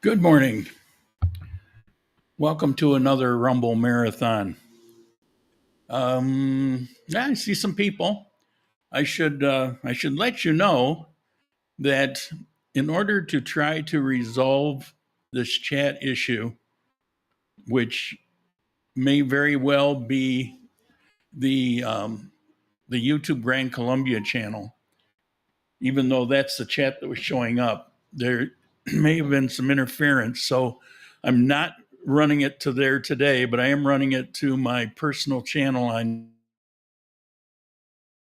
Good morning. Welcome to another Rumble Marathon. Yeah, I see some people. I should let you know that in order to try to resolve this chat issue, which may very well be the YouTube Grand Columbia channel, even though that's the chat that was showing up, there may have been some interference. So I'm not running it to there today, but I am running it to my personal channel. I'm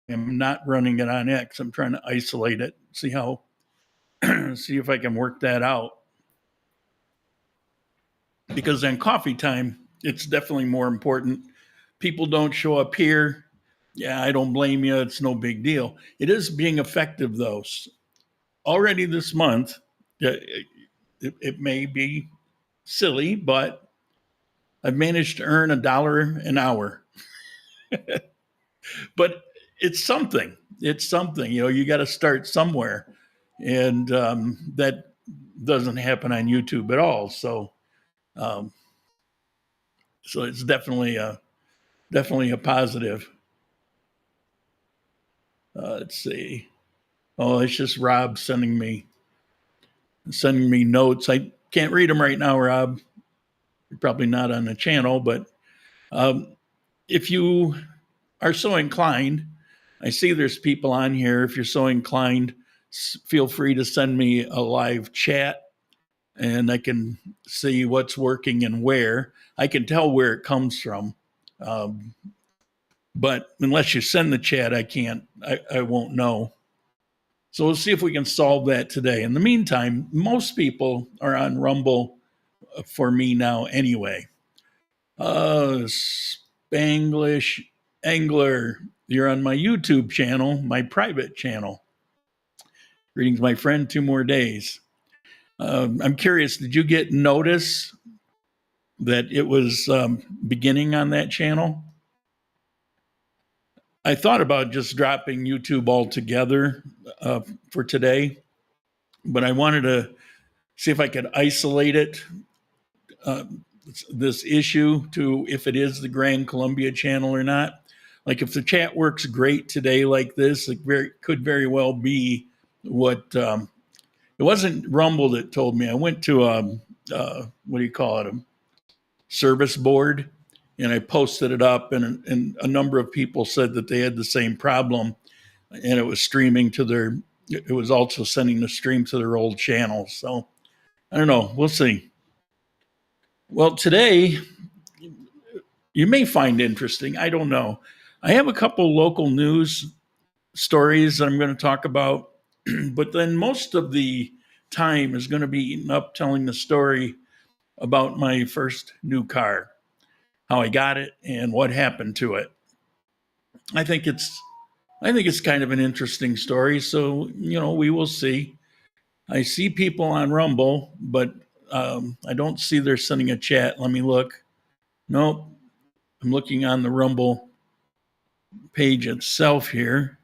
not running it on X. I'm trying to isolate it, see see if I can work that out. Because on coffee time, it's definitely more important. People don't show up here. Yeah, I don't blame you. It's no big deal. It is being effective, though. Already this month, it may be silly, but I've managed to earn $1 an hour. But it's something. It's something. You got to start somewhere, and that doesn't happen on YouTube at all. Um, so it's definitely a positive. Let's see. Oh, it's just Rob sending me notes. I can't read them right now, Rob. You're probably not on the channel, but um, if you are so inclined, I see there's people on here. If you're so inclined, feel free to send me a live chat and I can see what's working and where. I can tell where it comes from. Um, but unless you send the chat, I won't know. So we'll see if we can solve that today. In the meantime, most people are on Rumble for me now anyway. Spanglish Angler, you're on my YouTube channel, my private channel. Greetings, my friend, 2 more days. I'm curious, did you get notice that it was beginning on that channel? I thought about just dropping YouTube altogether for today, but I wanted to see if I could isolate it, this issue, to if it is the Grand Columbia channel or not. Like if the chat works great today like this, it could very well be what it wasn't Rumble that told me. I went to what do you call it, a service board, and I posted it up, and a number of people said that they had the same problem, and it was streaming to their. It was also sending the stream to their old channel. So I don't know. We'll see. Well, today you may find interesting. I don't know. I have a couple local news stories that I'm going to talk about, but then most of the time is going to be eaten up telling the story about my first new car, how I got it, and what happened to it. I think it's kind of an interesting story. So we will see. I see people on Rumble, but I don't see they're sending a chat. Let me look. Nope. I'm looking on the Rumble page itself here,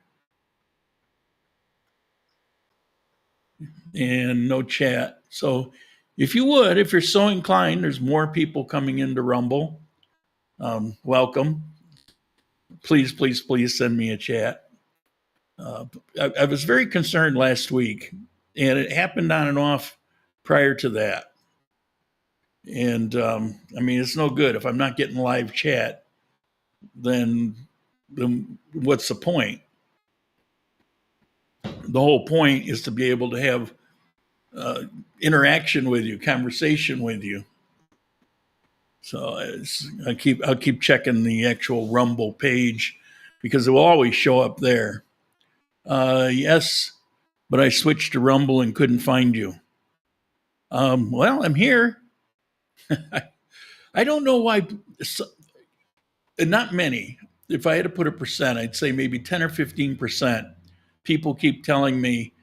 and no chat. So if you're so inclined, there's more people coming into Rumble. Welcome. Please, please, please send me a chat. I was very concerned last week, and it happened on and off prior to that. And it's no good if I'm not getting live chat. Then what's the point? The whole point is to be able to have interaction with you, conversation with you. So I'll keep checking the actual Rumble page because it will always show up there. Yes, but I switched to Rumble and couldn't find you. Well, I'm here. I don't know why. Not many. If I had to put a percent, I'd say maybe 10 or 15%. People keep telling me,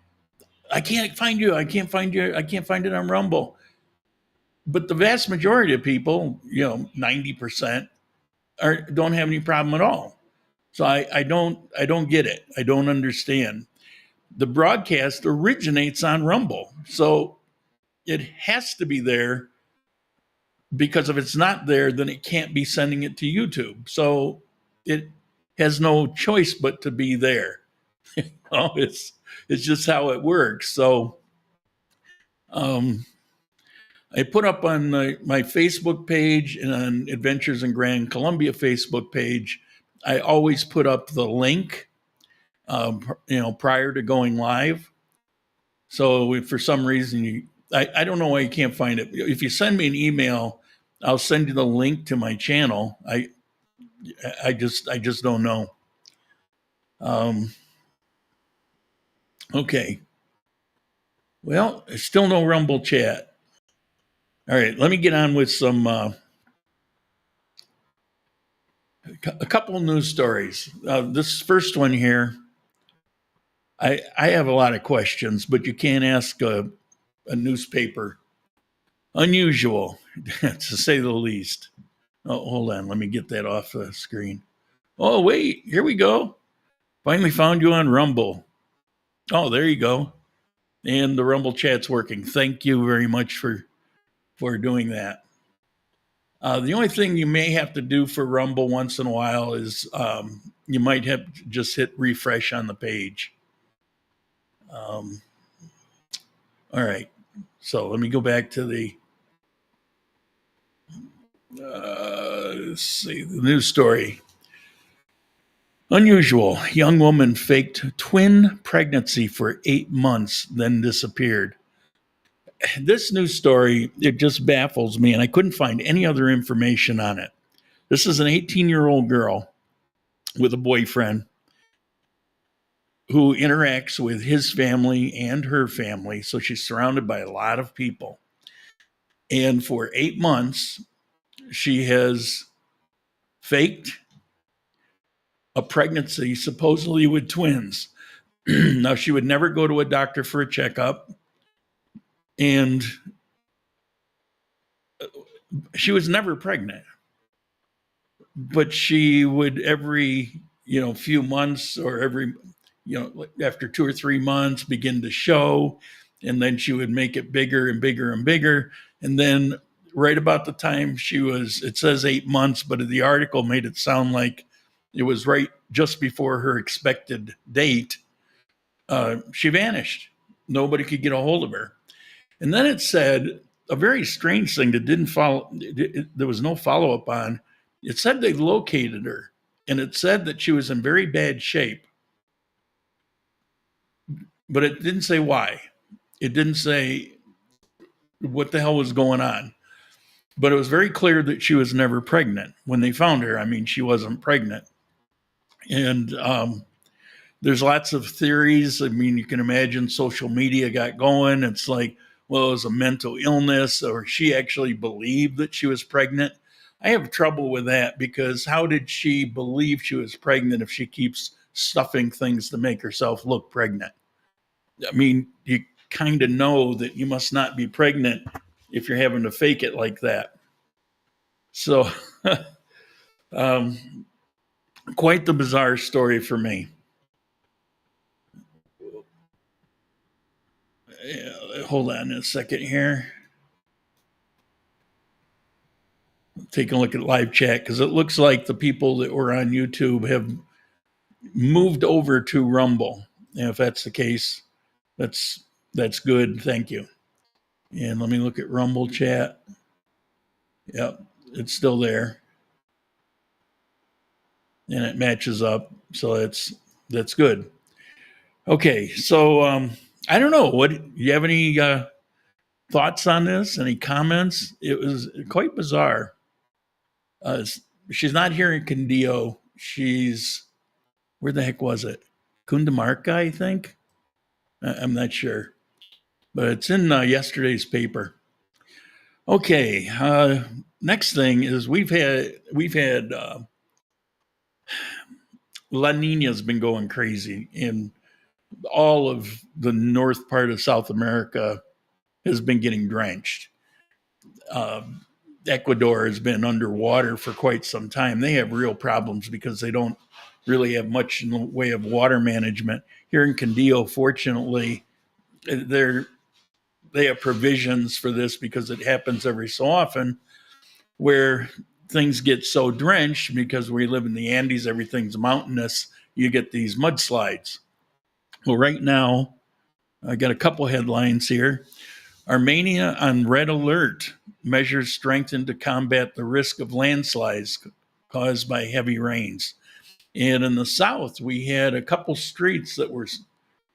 I can't find you. I can't find you. I can't find it on Rumble. But the vast majority of people, 90%, don't have any problem at all. So I don't get it. I don't understand. The broadcast originates on Rumble. So it has to be there, because if it's not there, then it can't be sending it to YouTube. So it has no choice but to be there. Oh, it's just how it works. So um, I put up on my Facebook page and on Adventures in Grand Columbia Facebook page, I always put up the link, prior to going live. So if for some reason I don't know why you can't find it. If you send me an email, I'll send you the link to my channel. I just don't know. Okay. Well, still no Rumble chat. All right, let me get on with some a couple of news stories. This first one here, I have a lot of questions, but you can't ask a newspaper. Unusual, to say the least. Oh, hold on, let me get that off the screen. Oh, wait, here we go. Finally found you on Rumble. Oh, there you go. And the Rumble chat's working. Thank you very much for doing that. The only thing you may have to do for Rumble once in a while is you might have to just hit refresh on the page. All right. So let me go back to the let's see, the news story. Unusual. Young woman faked twin pregnancy for 8 months, then disappeared. This news story, it just baffles me, and I couldn't find any other information on it. This is an 18-year-old girl with a boyfriend who interacts with his family and her family. So she's surrounded by a lot of people. And for 8 months, she has faked a pregnancy, supposedly with twins. Now, she would never go to a doctor for a checkup. And she was never pregnant. But she would every, few months or every, after 2 or 3 months begin to show. And then she would make it bigger and bigger and bigger. And then right about the time it says 8 months, but the article made it sound like it was right just before her expected date. She vanished. Nobody could get a hold of her. And then it said a very strange thing that didn't follow. There was no follow-up on. It said they located her, and it said that she was in very bad shape. But it didn't say why. It didn't say what the hell was going on. But it was very clear that she was never pregnant. When they found her, I mean, she wasn't pregnant. And there's lots of theories. I mean, you can imagine social media got going. It's like, well, it was a mental illness, or she actually believed that she was pregnant. I have trouble with that, because how did she believe she was pregnant if she keeps stuffing things to make herself look pregnant? I mean, you kind of know that you must not be pregnant if you're having to fake it like that. So, quite the bizarre story for me. Hold on a second here. Take a look at live chat, because it looks like the people that were on YouTube have moved over to Rumble. And if that's the case, that's good. Thank you. And let me look at Rumble chat. Yep, it's still there. And it matches up. So that's good. Okay, so I don't know. What, you have any thoughts on this? Any comments? It was quite bizarre. She's not here in Candio. She's, where the heck was it? Cundinamarca, I think. I'm not sure, but it's in yesterday's paper. Okay, next thing is we've had La Nina's been going crazy, and all of the north part of South America has been getting drenched. Ecuador has been underwater for quite some time. They have real problems because they don't really have much in the way of water management. Here in Candio, fortunately, they have provisions for this because it happens every so often where things get so drenched because we live in the Andes, everything's mountainous, you get these mudslides. Well, right now, I got a couple headlines here. Armenia on red alert, measures strengthened to combat the risk of landslides caused by heavy rains. And in the south, we had a couple streets that were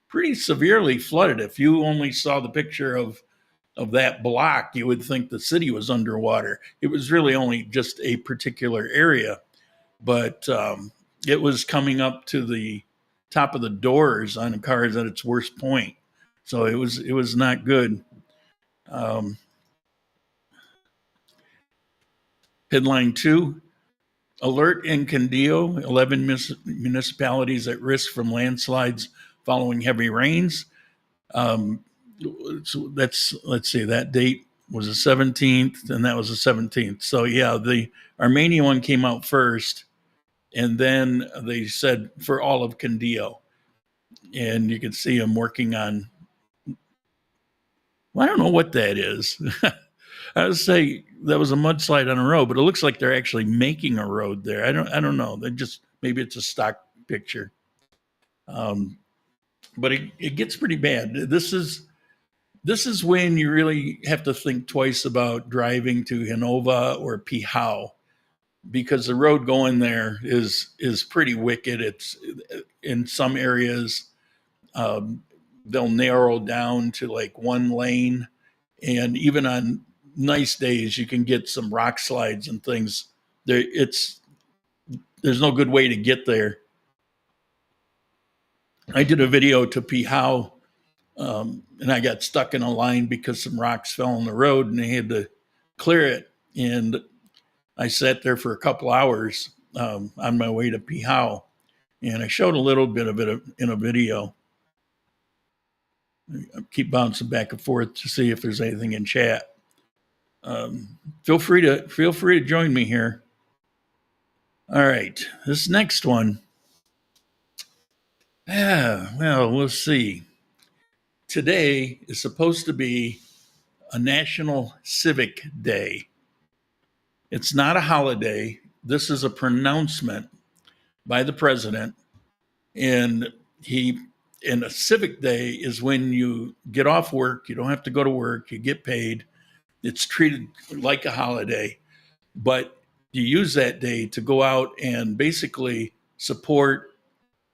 pretty severely flooded. If you only saw the picture of that block, you would think the city was underwater. It was really only just a particular area, but it was coming up to the top of the doors on the cars at its worst point. So it was not good. Headline 2, alert in Quindío, 11 municipalities at risk from landslides following heavy rains. So let's see, that date was the 17th, and that was the 17th. So yeah, the Armenia one came out first, and then they said for all of Quindío. And you can see them working on, well, I don't know what that is. I would say that was a mudslide on a road, but it looks like they're actually making a road there. I don't know. They just, maybe it's a stock picture. But it gets pretty bad. This is when you really have to think twice about driving to Genova or Pijao, because the road going there is pretty wicked. It's in some areas they'll narrow down to like one lane, and even on nice days you can get some rock slides and things. There's no good way to get there. I did a video to Pijao, and I got stuck in a line because some rocks fell on the road and they had to clear it. And I sat there for a couple hours on my way to Pijao, and I showed a little bit of it in a video. I keep bouncing back and forth to see if there's anything in chat. Feel free to join me here. All right, this next one. Well, we'll see. Today is supposed to be a National Civic Day. It's not a holiday. This is a pronouncement by the president. And a civic day is when you get off work, you don't have to go to work, you get paid. It's treated like a holiday, but you use that day to go out and basically support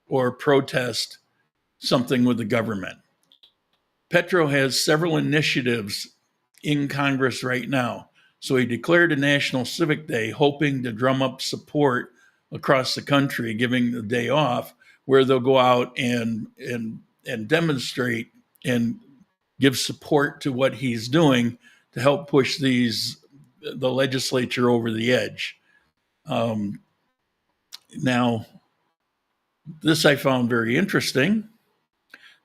or protest something with the government. Petro has several initiatives in Congress right now. So he declared a National Civic Day, hoping to drum up support across the country, giving the day off, where they'll go out and demonstrate and give support to what he's doing to help push the legislature over the edge. Now, this I found very interesting.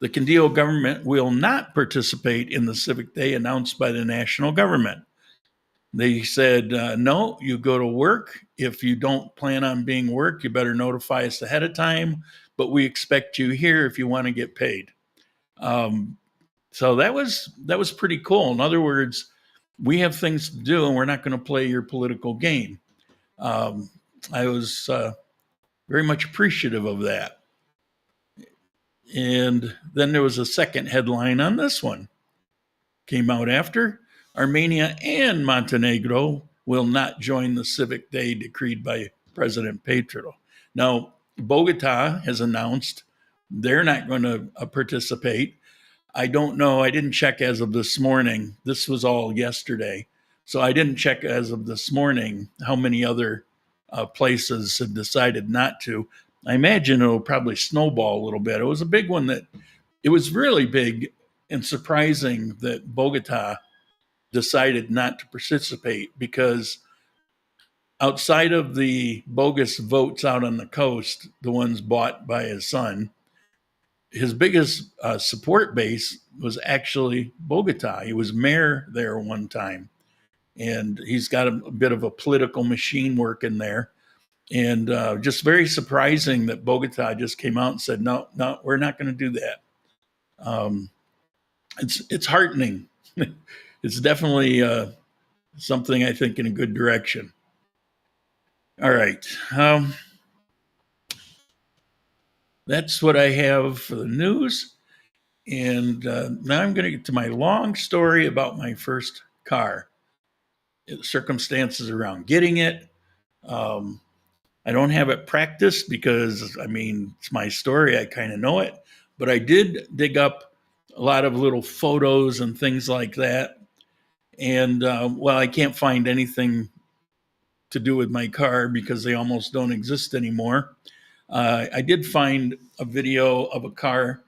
The Quindío government will not participate in the Civic Day announced by the national government. They said, no, you go to work. If you don't plan on being work, you better notify us ahead of time, but we expect you here if you want to get paid. So that was pretty cool. In other words, we have things to do and we're not going to play your political game. I was very much appreciative of that. And then there was a second headline on this one. Came out after. Armenia and Montenegro will not join the Civic Day decreed by President Petro. Now, Bogota has announced they're not going to participate. I don't know. I didn't check as of this morning. This was all yesterday. So I didn't check as of this morning how many other places have decided not to. I imagine it'll probably snowball a little bit. It was a big one it was really big and surprising that Bogota decided not to participate, because outside of the bogus votes out on the coast, the ones bought by his son, his biggest support base was actually Bogota. He was mayor there one time, and he's got a bit of a political machine working there. And just very surprising that Bogota just came out and said, no, we're not going to do that. It's heartening It's definitely something I think in a good direction. All right. That's what I have for the news. And now I'm going to get to my long story about my first car, the circumstances around getting it. Um, I don't have it practiced because, I mean, it's my story. I kind of know it. But I did dig up a lot of little photos and things like that. And well, I can't find anything to do with my car because they almost don't exist anymore. I did find a video of a car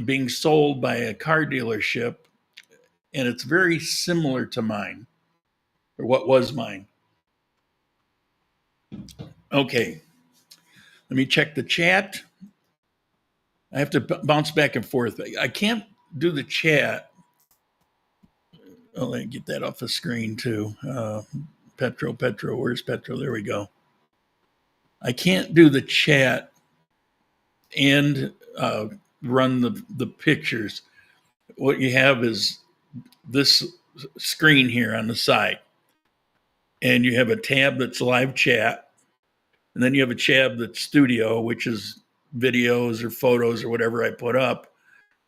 being sold by a car dealership, and it's very similar to mine, or what was mine. Okay, let me check the chat. I have to bounce back and forth. I can't do the chat. Oh, let me get that off the screen too. Petro, where's Petro? There we go. I can't do the chat and run the pictures. What you have is this screen here on the side, and you have a tab that's live chat, and then you have a tab that's studio, which is videos or photos or whatever I put up.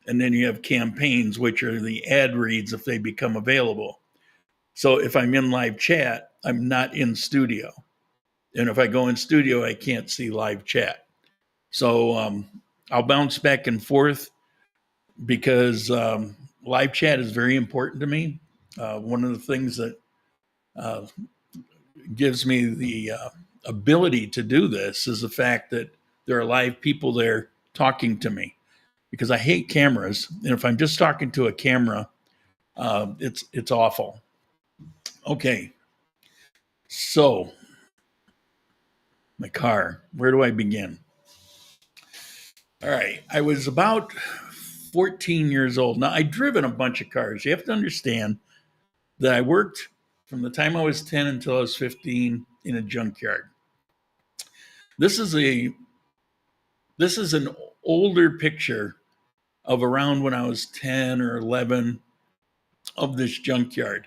And then you have campaigns, which are the ad reads if they become available. So if I'm in live chat, I'm not in studio. And if I go in studio, I can't see live chat. So I'll bounce back and forth because live chat is very important to me. One of the things that uh, gives me the ability to do this is the fact that there are live people there talking to me, because I hate cameras. And if I'm just talking to a camera, it's awful. Okay, so my car. Where do I begin? All right, I was about 14 years old. Now I'd driven a bunch of cars. You have to understand that I worked from the time I was 10 until I was 15 in a junkyard. This is an older picture of around when I was 10 or 11 of this junkyard.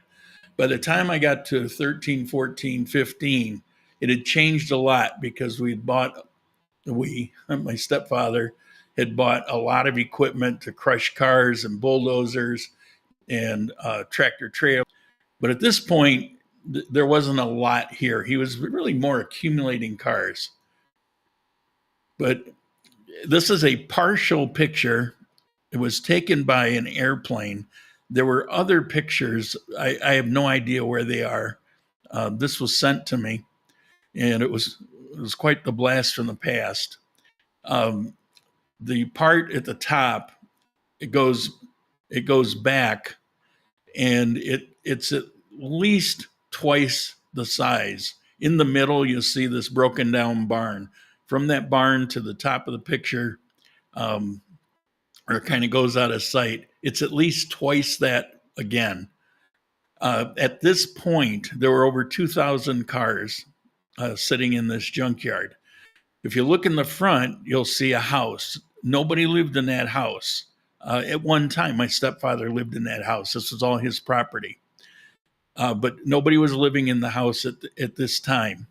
By the time I got to 13, 14, 15, it had changed a lot because my stepfather had bought a lot of equipment to crush cars and bulldozers and tractor trailers. But at this point, there wasn't a lot here. He was really more accumulating cars. But this is a partial picture. It was taken by an airplane. There were other pictures. I have no idea where they are. This was sent to me, and it was quite the blast from the past. The part at the top, it goes back, and it's at least twice the size. In the middle, you'll see this broken down barn. From that barn to the top of the picture, or it kind of goes out of sight, it's at least twice that again. At this point, there were over 2,000 cars sitting in this junkyard. If you look in the front, you'll see a house. Nobody lived in that house. At one time, my stepfather lived in that house. This was all his property. But nobody was living in the house at this time.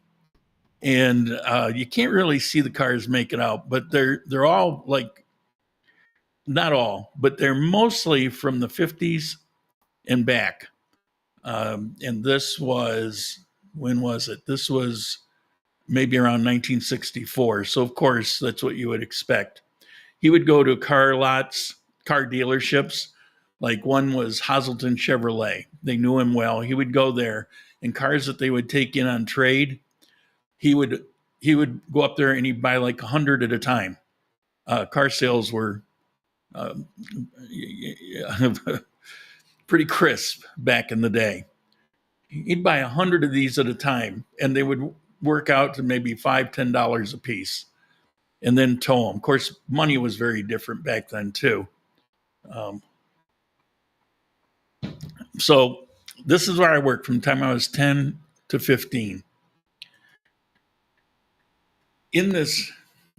And you can't really see the cars make it out, but they're all like, not all, but they're mostly from the 50s and back. And this was, when was it? This was maybe around 1964. So, of course, that's what you would expect. He would go to car lots, car dealerships. Like one was Hazelton Chevrolet. They knew him well. He would go there, and cars that they would take in on trade, he would go up there and he'd buy like 100 at a time. Car sales were pretty crisp back in the day. He'd buy 100 of these at a time, and they would work out to maybe $5-10 a piece, and then tow them. Of course, money was very different back then too. So this is where I worked from the time I was 10 to 15. In this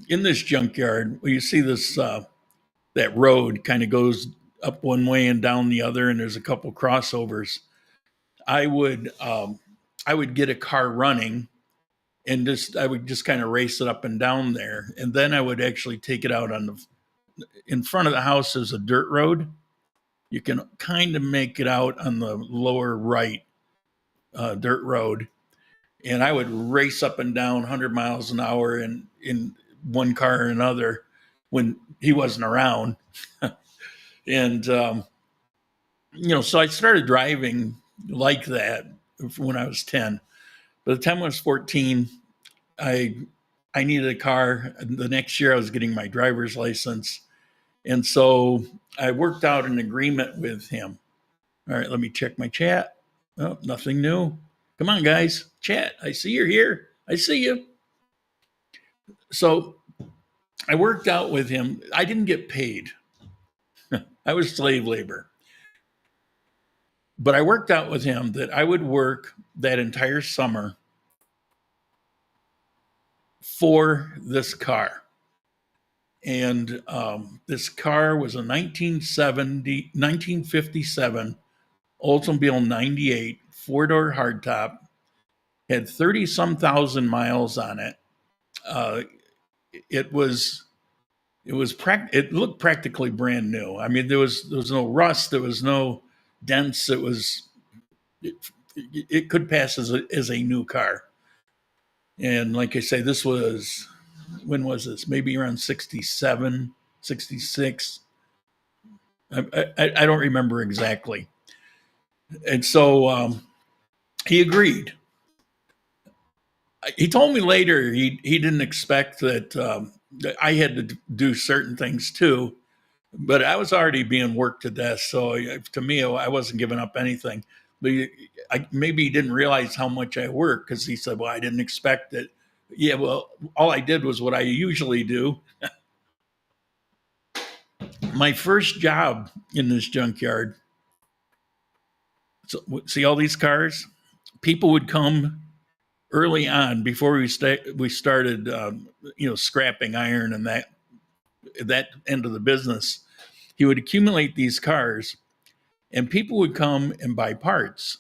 junkyard, well, you see this that road kind of goes up one way and down the other, and there's a couple crossovers. I would get a car running, and I would just kind of race it up and down there, and then I would actually take it out in front of the house. There's a dirt road. You can kind of make it out on the lower right dirt road, and I would race up and down 100 miles an hour in one car or another when he wasn't around. And, so I started driving like that when I was 10. By the time I was 14, I needed a car. The next year I was getting my driver's license. And so I worked out an agreement with him. All right, let me check my chat. Oh, nothing new. Come on, guys, chat. I see you're here. I see you. So I worked out with him. I didn't get paid. I was slave labor. But I worked out with him that I would work that entire summer for this car. And this car was a 1957 Oldsmobile 98 four-door hardtop, had 30-some thousand miles on it. It looked practically brand new. I mean, there was no rust, there was no dents. It could pass as a new car. And like I say, when was this? Maybe around 67, 66. I don't remember exactly. And so he agreed. He told me later he didn't expect that I had to do certain things too, but I was already being worked to death. So to me, I wasn't giving up anything. But maybe he didn't realize how much I worked, because he said, well, I didn't expect it. Yeah, well, all I did was what I usually do. My first job in this junkyard, so, see all these cars? People would come early on before we started, scrapping iron and that end of the business. He would accumulate these cars, and people would come and buy parts.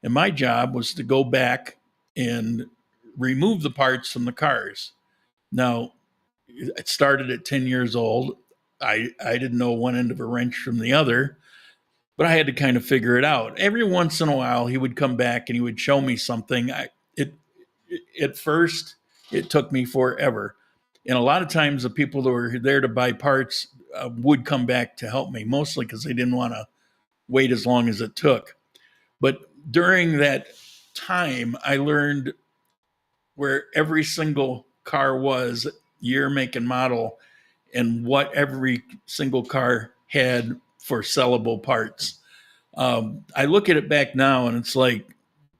And my job was to go back and remove the parts from the cars. Now, it started at 10 years old. I didn't know one end of a wrench from the other, but I had to kind of figure it out. Every once in a while, he would come back and he would show me something. At first, it took me forever. And a lot of times, the people that were there to buy parts would come back to help me, mostly because they didn't want to wait as long as it took. But during that time, I learned where every single car was, year, make, and model, and what every single car had for sellable parts. I look at it back now, and it's like,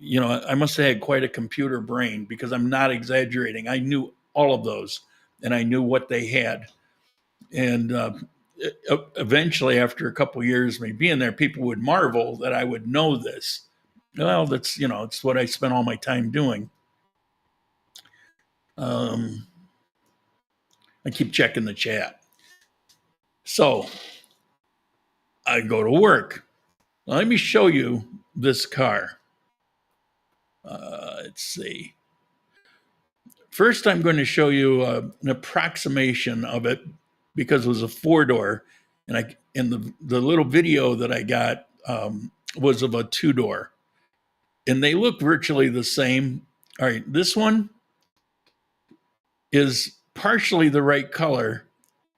I must have had quite a computer brain, because I'm not exaggerating. I knew all of those, and I knew what they had. And eventually, after a couple of years of me being there, people would marvel that I would know this. Well, that's, it's what I spent all my time doing. I keep checking the chat. So I go to work. Let me show you this car. Let's see. First, I'm going to show you an approximation of it, because it was a four-door, and the little video that I got was of a two-door, and they look virtually the same. All right, this one is partially the right color,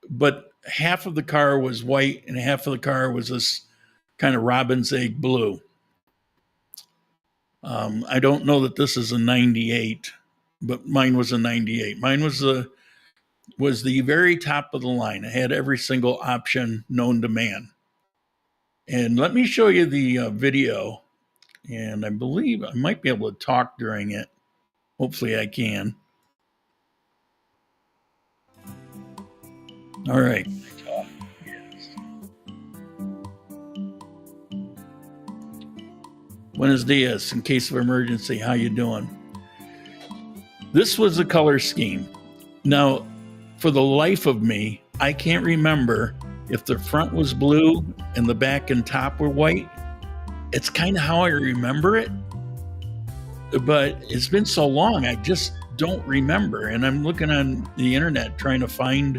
but half of the car was white and half of the car was this kind of robin's egg blue. I don't know that this is a 98, but mine was a 98. Mine was the very top of the line. It had every single option known to man. And let me show you the video. And I believe I might be able to talk during it. Hopefully I can. All right. Buenos dias. In case of emergency, how you doing? This was the color scheme. Now, for the life of me, I can't remember If the front was blue and the back and top were white, it's kind of how I remember it. But it's been so long, I just don't remember. And I'm looking on the internet trying to find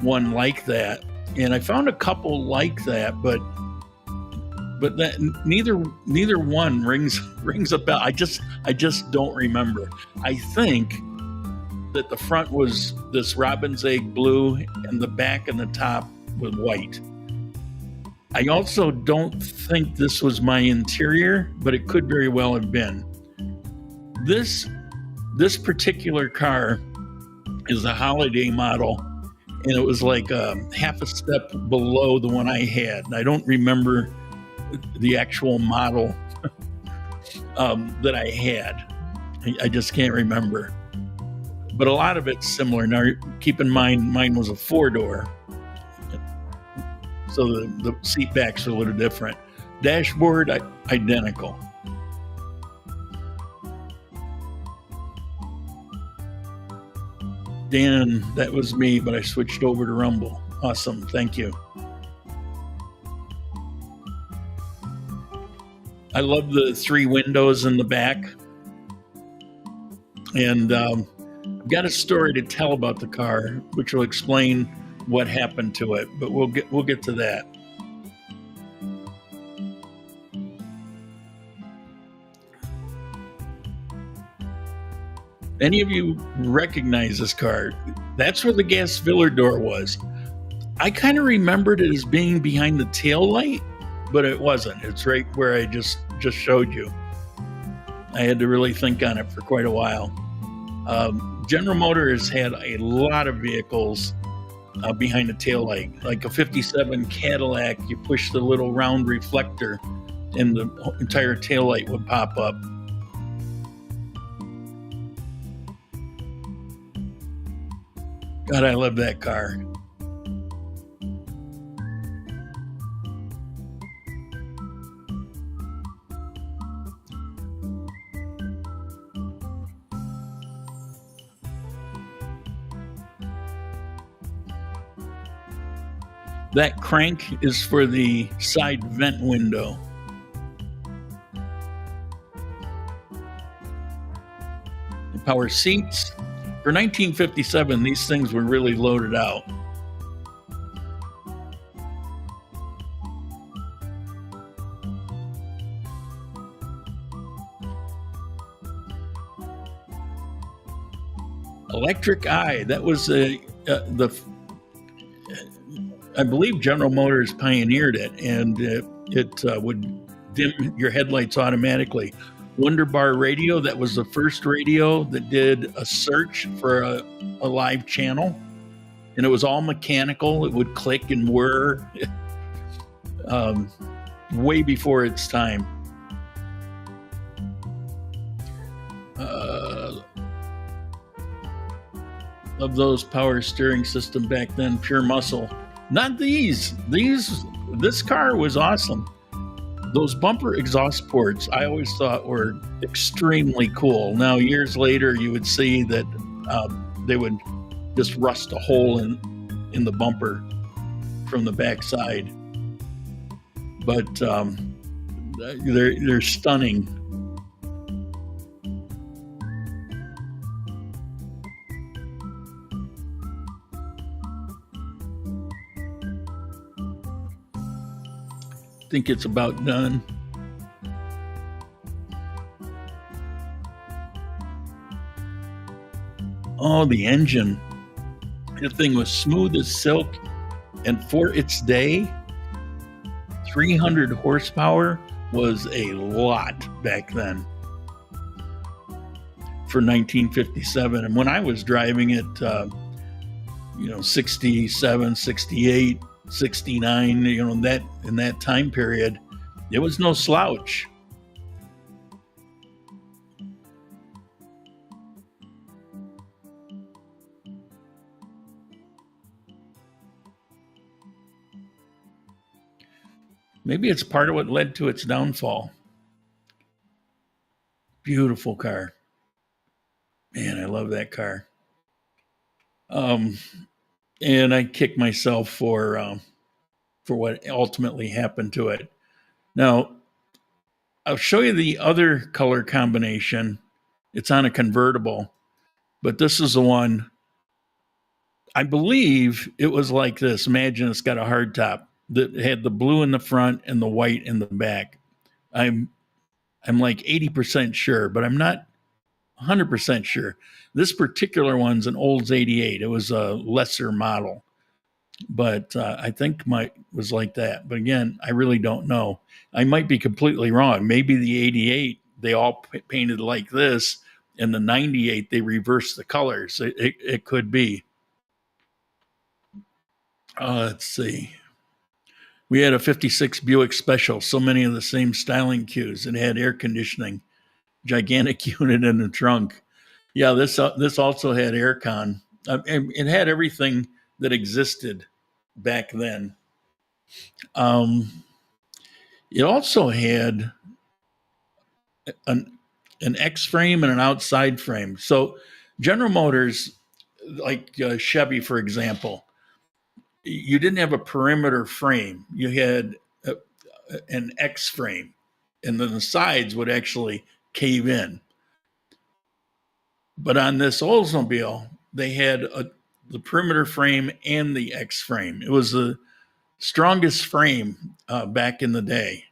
one like that. And I found a couple like that, but that neither one rings a bell. I just don't remember. I think that the front was this robin's egg blue and the back and the top was white. I also don't think this was my interior, but it could very well have been. This particular car is a holiday model, and it was like half a step below the one I had. And I don't remember the actual model that I had. I just can't remember. But a lot of it's similar. Now, keep in mind, mine was a 4-door. So the seat backs are a little different. Dashboard, identical. Dan, that was me, but I switched over to Rumble. Awesome. Thank you. I love the 3 windows in the back. And I've got a story to tell about the car, which will explain what happened to it, but we'll get to that. Any of you recognize this car? That's where the gas filler door was. I kind of remembered it as being behind the tail light, but it wasn't. It's right where I just showed you. I had to really think on it for quite a while. General Motors had a lot of vehicles behind the tail light, like a 57 Cadillac. You push the little round reflector and the entire tail light would pop up. God, I love that car. That crank is for the side vent window. The power seats. For 1957, these things were really loaded out. Electric eye. That was I believe General Motors pioneered it, and it would dim your headlights automatically. Wunderbar radio, that was the first radio that did a search for a live channel, and it was all mechanical. It would click and whir. Way before its time. Love those power steering system back then, pure muscle. Not these. This car was awesome. Those bumper exhaust ports I always thought were extremely cool. Now, years later, you would see that they would just rust a hole in the bumper from the backside. But they're stunning. Think it's about done. Oh, the engine. The thing was smooth as silk, and for its day, 300 horsepower was a lot back then for 1957. And when I was driving it, 67, 68, 69, in that time period, it was no slouch. Maybe it's part of what led to its downfall. Beautiful car. Man, I love that car. And I kick myself for for what ultimately happened to it. Now, I'll show you the other color combination. It's on a convertible, but this is the one. I believe it was like this. Imagine it's got a hard top that had the blue in the front and the white in the back. I'm like 80% sure, but I'm not 100% sure. This particular one's an Olds 88. It was a lesser model, but I think my was like that. But again, I really don't know. I might be completely wrong. Maybe the 88 they all painted like this, and the 98 they reversed the colors. It could be. Let's see. We had a 56 Buick Special, so many of the same styling cues. It had air conditioning, gigantic unit in the trunk. Yeah, this also had aircon. It had everything that existed back then. It also had an X frame and an outside frame. So General Motors, like Chevy, for example, you didn't have a perimeter frame. You had an X frame, and then the sides would actually cave in. But on this Oldsmobile, they had the perimeter frame and the X frame. It was the strongest frame back in the day.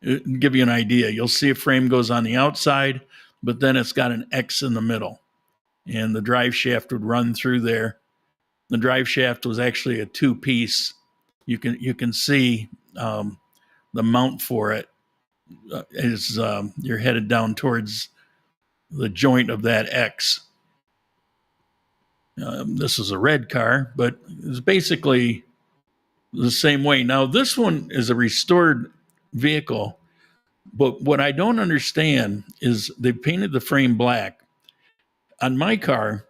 It'll give you an idea. You'll see a frame goes on the outside, but then it's got an X in the middle, and the drive shaft would run through there. The drive shaft was actually a two-piece. You can see the mount for it is you're headed down towards the joint of that X. This is a red car, but it's basically the same way. Now, this one is a restored vehicle, but what I don't understand is they painted the frame black. On my car,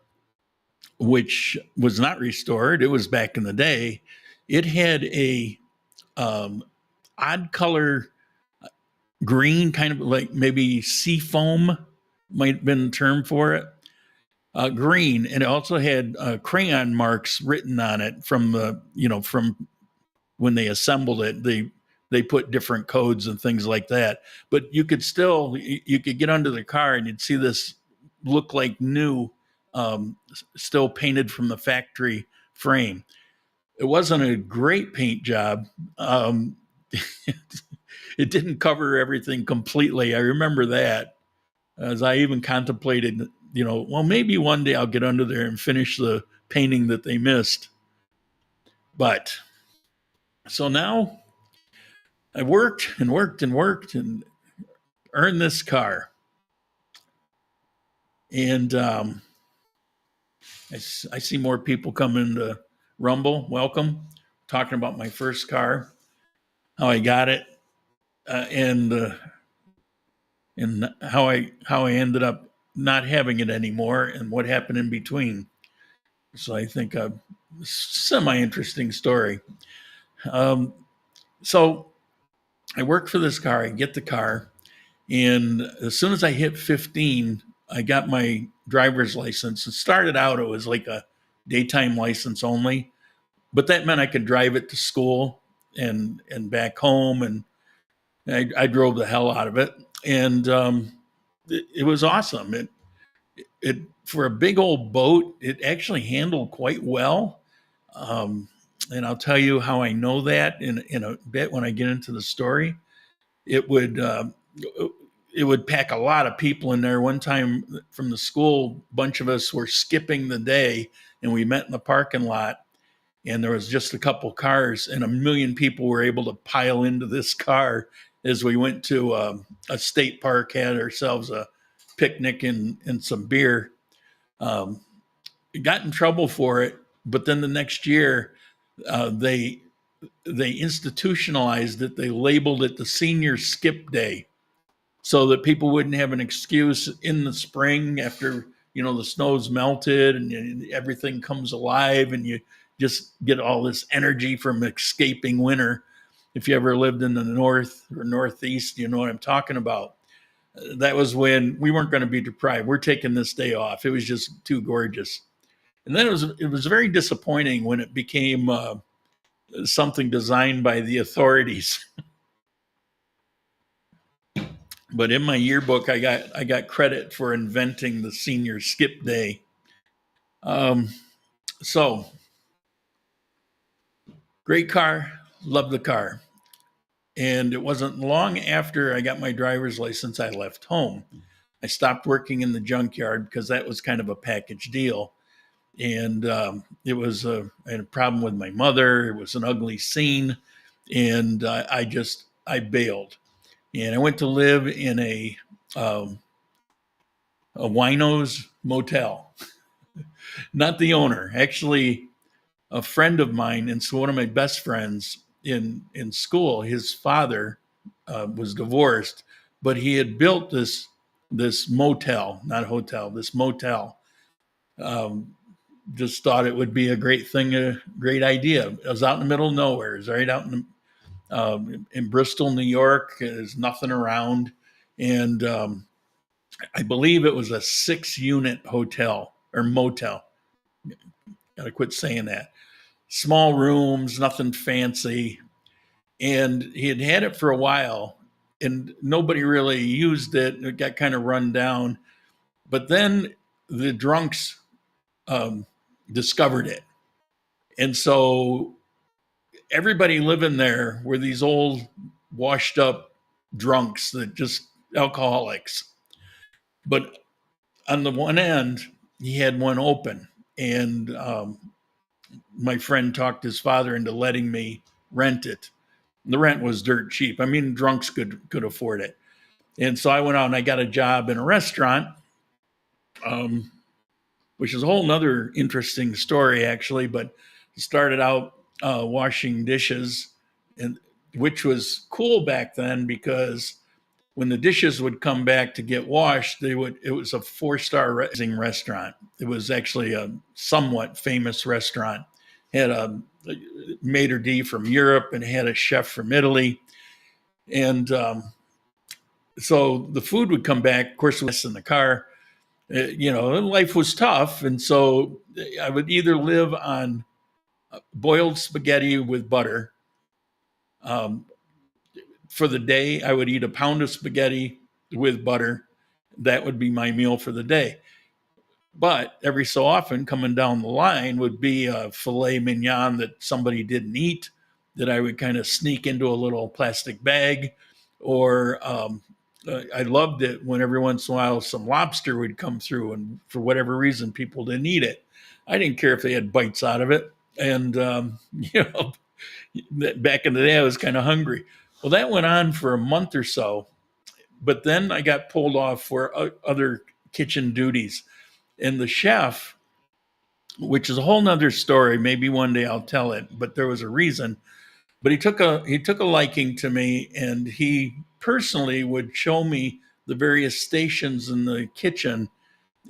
which was not restored, it was back in the day, it had a odd color green, kind of like maybe sea foam might have been the term for it. Green, and it also had crayon marks written on it from from when they assembled it. They put different codes and things like that, but you could get under the car and you'd see this look like new, still painted from the factory frame. It wasn't a great paint job. It didn't cover everything completely. I remember that, as I even contemplated, well, maybe one day I'll get under there and finish the painting that they missed. But so now I worked and worked and worked and earned this car. And I see more people coming to Rumble. Welcome. Talking about my first car, how I got it, and how I ended up not having it anymore, and what happened in between. So I think a semi-interesting story. So I work for this car. I get the car, and as soon as I hit 15, I got my driver's license. It started out, it was like a daytime license only, but that meant I could drive it to school and back home, and I drove the hell out of it. And it was awesome. It for a big old boat, it actually handled quite well. And I'll tell you how I know that in a bit when I get into the story. It would pack a lot of people in there. One time from the school, a bunch of us were skipping the day, and we met in the parking lot, and there was just a couple cars, and 1 million people were able to pile into this car as we went to a state park, had ourselves a picnic and some beer. Got in trouble for it, but then the next year they institutionalized it. They labeled it the senior skip day, so that people wouldn't have an excuse in the spring after the snow's melted and everything comes alive, and you just get all this energy from escaping winter. If you ever lived in the north or northeast, you know what I'm talking about. That was when we weren't going to be deprived. We're taking this day off. It was just too gorgeous. And then it was very disappointing when it became something designed by the authorities. But in my yearbook, I got credit for inventing the senior skip day. So great car, love the car. And it wasn't long after I got my driver's license, I left home. I stopped working in the junkyard because that was kind of a package deal. And it was I had a problem with my mother. It was an ugly scene. And I bailed. And I went to live in a Wino's motel. Not the owner, actually, a friend of mine, and so one of my best friends in school. His father was divorced, but he had built this motel, not hotel, this motel. Just thought it would be a great thing, a great idea. It was out in the middle of nowhere. It was right out in Bristol, New York. There's nothing around, and I believe it was a 6-unit hotel or motel. Got to quit saying that. Small rooms, nothing fancy. And he had had it for a while and nobody really used it. It got kind of run down. But then the drunks discovered it. And so everybody living there were these old, washed up drunks that just alcoholics. But on the one end, he had one open. And my friend talked his father into letting me rent it. The rent was dirt cheap. I mean, drunks could afford it. And so I went out and I got a job in a restaurant, which is a whole nother interesting story, actually. But started out washing dishes, and which was cool back then because when the dishes would come back to get washed, it was a 4-star restaurant. It was actually a somewhat famous restaurant. Had a maitre d' from Europe and had a chef from Italy. And so the food would come back, of course, in the car. Life was tough. And so I would either live on boiled spaghetti with butter. For the day, I would eat a pound of spaghetti with butter. That would be my meal for the day. But every so often, coming down the line would be a filet mignon that somebody didn't eat, that I would kind of sneak into a little plastic bag. Or I loved it when every once in a while some lobster would come through, and for whatever reason, people didn't eat it. I didn't care if they had bites out of it. And, back in the day, I was kind of hungry. Well, that went on for a month or so. But then I got pulled off for other kitchen duties. And the chef, which is a whole nother story, maybe one day I'll tell it, but there was a reason. But he took a liking to me, and he personally would show me the various stations in the kitchen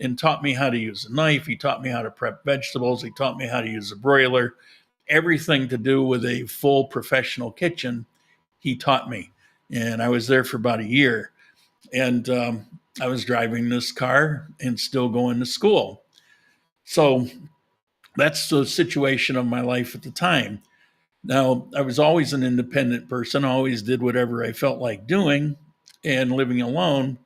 and taught me how to use a knife. He taught me how to prep vegetables. He taught me how to use a broiler. Everything to do with a full professional kitchen, he taught me. And I was there for about a year. And I was driving this car and still going to school. So that's the situation of my life at the time. Now, I was always an independent person, always did whatever I felt like doing, and living alone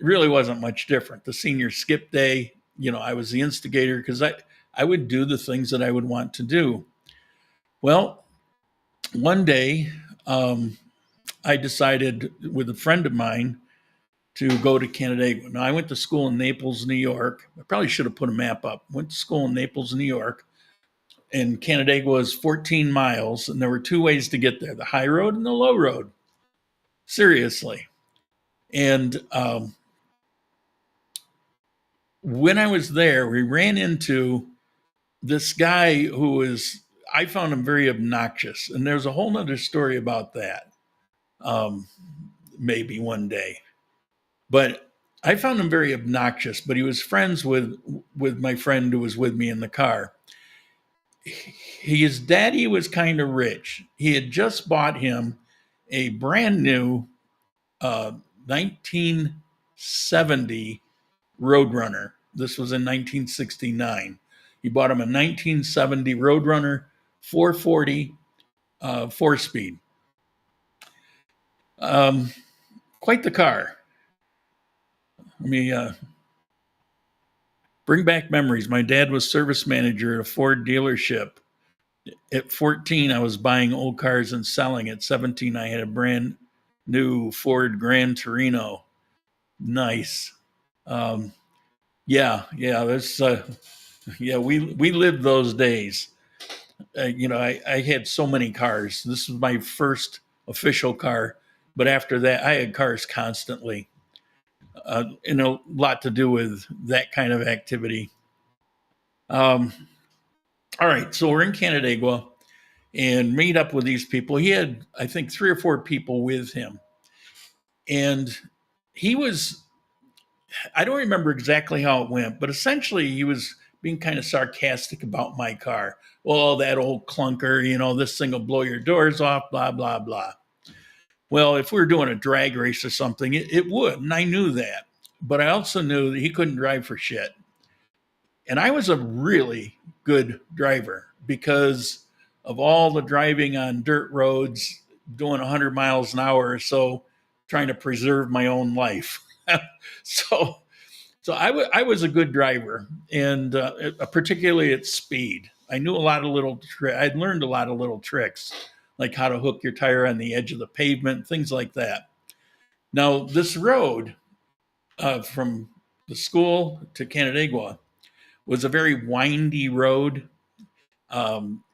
really wasn't much different. The senior skip day, I was the instigator because I would do the things that I would want to do. Well, one day I decided with a friend of mine to go to Canandaigua. Now, I went to school in Naples, New York. I probably should have put a map up. Went to school in Naples, New York. And Canandaigua was 14 miles, and there were 2 ways to get there, the high road and the low road. Seriously. And when I was there, we ran into this guy I found him very obnoxious. And there's a whole nother story about that, maybe one day. But I found him very obnoxious, but he was friends with my friend who was with me in the car. His daddy was kind of rich. He had just bought him a brand new 1970 Roadrunner. This was in 1969. He bought him a 1970 Roadrunner 440 4-speed. Quite the car. Let me bring back memories. My dad was service manager at a Ford dealership. At 14, I was buying old cars and selling. At 17, I had a brand new Ford Gran Torino. Nice. Um, yeah. That's yeah. We lived those days. I had so many cars. This was my first official car, but after that, I had cars constantly. And a lot to do with that kind of activity. Um, all right, so we're in Canandaigua and meet up with these people. He had, I think, 3 or 4 people with him, and he was. I don't remember exactly how it went, but essentially he was being kind of sarcastic about my car. Well, that old clunker, this thing will blow your doors off, blah, blah, blah. Well, if we were doing a drag race or something, it would. And I knew that. But I also knew that he couldn't drive for shit. And I was a really good driver because of all the driving on dirt roads, doing 100 miles an hour or so, trying to preserve my own life. so I was a good driver, and particularly at speed. I knew a lot of I'd learned a lot of little tricks, like how to hook your tire on the edge of the pavement, things like that. Now, this road from the school to Canandaigua was a very windy road. Um,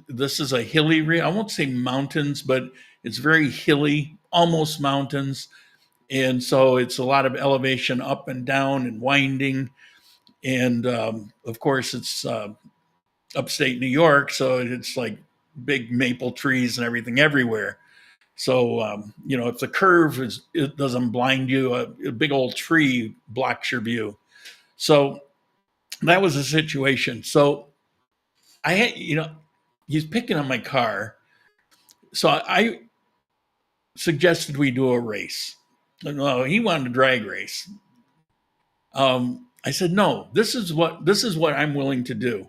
this is a hilly, I won't say mountains, but it's very hilly, almost mountains. And so it's a lot of elevation up and down and winding. And of course, it's upstate New York. So it's like big maple trees and everything everywhere. So, if the curve it doesn't blind you, a big old tree blocks your view. So that was the situation. So I had, he's picking on my car. So I suggested we do a race. No, he wanted a drag race. I said, no, this is what I'm willing to do.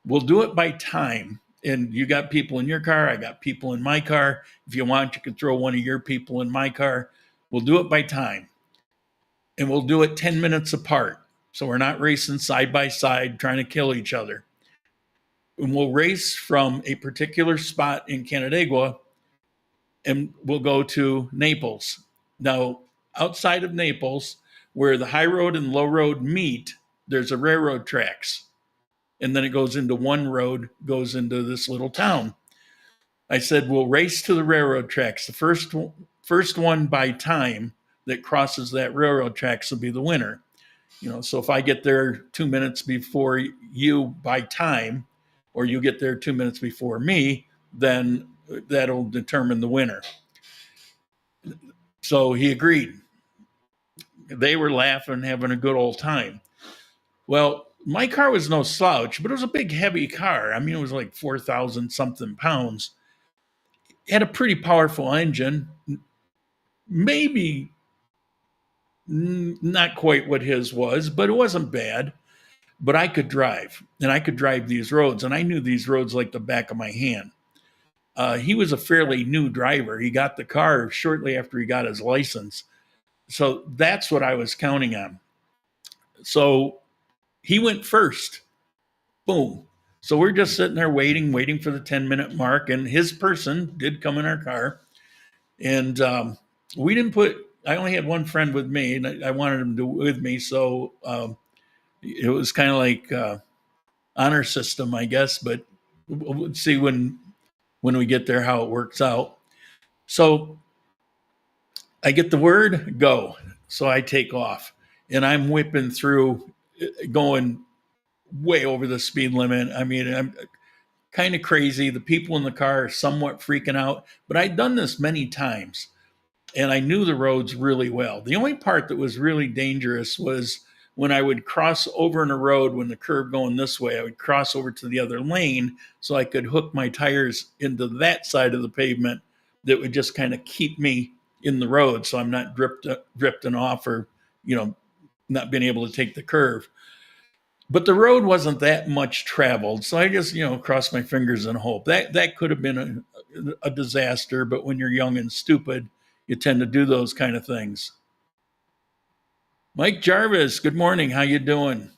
We'll do it by time. And you got people in your car. I got people in my car. If you want, you can throw one of your people in my car. We'll do it by time. And we'll do it 10 minutes apart. So we're not racing side by side, trying to kill each other. And we'll race from a particular spot in Canandaigua, and we'll go to Naples. Now, outside of Naples, where the high road and low road meet, there's a railroad tracks. And then it goes into one road, goes into this little town. I said, we'll race to the railroad tracks. The first one by time that crosses that railroad tracks will be the winner. So if I get there 2 minutes before you by time, or you get there 2 minutes before me, then that'll determine the winner. So he agreed. They were laughing, having a good old time. Well, my car was no slouch, but it was a big, heavy car. I mean, it was like 4,000 something pounds. It had a pretty powerful engine, maybe not quite what his was, but it wasn't bad. But I could drive, and I could drive these roads, and I knew these roads like the back of my hand. He was a fairly new driver. He got the car shortly after he got his license. So that's what I was counting on. So he went first. Boom. So we're just sitting there waiting for the 10-minute mark. And his person did come in our car. And we didn't I only had one friend with me, and I wanted him to with me. So it was kind of like honor system, I guess. But we'll see when we get there how it works out. So I get the word, go. So I take off, and I'm whipping through, going way over the speed limit. I mean, I'm kind of crazy. The people in the car are somewhat freaking out, but I'd done this many times, and I knew the roads really well. The only part that was really dangerous was when I would cross over in a road, when the curve going this way, I would cross over to the other lane so I could hook my tires into that side of the pavement that would just kind of keep me in the road, so I'm not drifting off or, not being able to take the curve. but the road wasn't that much traveled. So I just, crossed my fingers and hope that could have been a disaster. But when you're young and stupid, you tend to do those kind of things. Mike Jarvis, good morning. How you doing?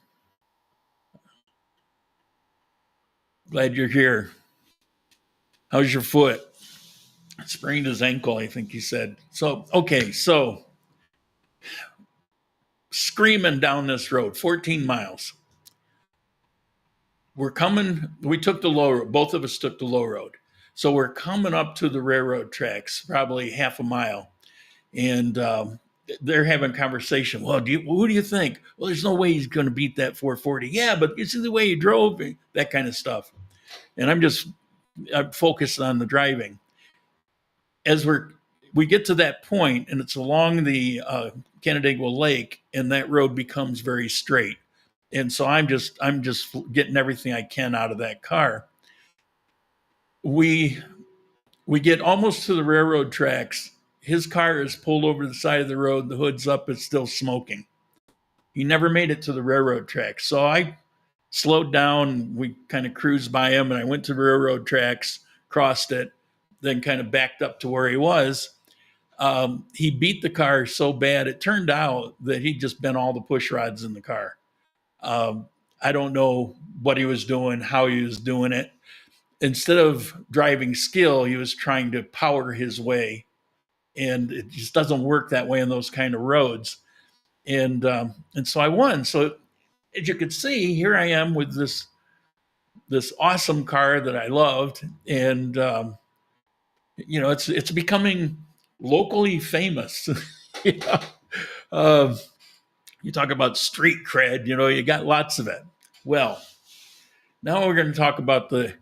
Glad you're here. How's your foot? Sprained his ankle, I think he said. So, okay, so screaming down this road, 14 miles. We took the low road. Both of us took the low road. So we're coming up to the railroad tracks, probably half a mile. And they're having a conversation. Well, who do you think? Well, there's no way he's going to beat that 440. Yeah, but you see the way he drove, that kind of stuff. And I'm focused on the driving. As we get to that point, and it's along the Canandaigua Lake, and that road becomes very straight. And so I'm just getting everything I can out of that car. We get almost to the railroad tracks. His car is pulled over to the side of the road. The hood's up. It's still smoking. He never made it to the railroad tracks. So I slowed down. We kind of cruised by him, and I went to the railroad tracks, crossed it, then kind of backed up to where he was. He beat the car so bad, it turned out that he just bent all the push rods in the car. I don't know what he was doing, how he was doing it. Instead of driving skill, he was trying to power his way. And it just doesn't work that way in those kind of roads. And so I won. So as you could see, here I am with this awesome car that I loved. And, it's becoming locally famous. you know? You talk about street cred, you got lots of it. Well, now we're going to talk about the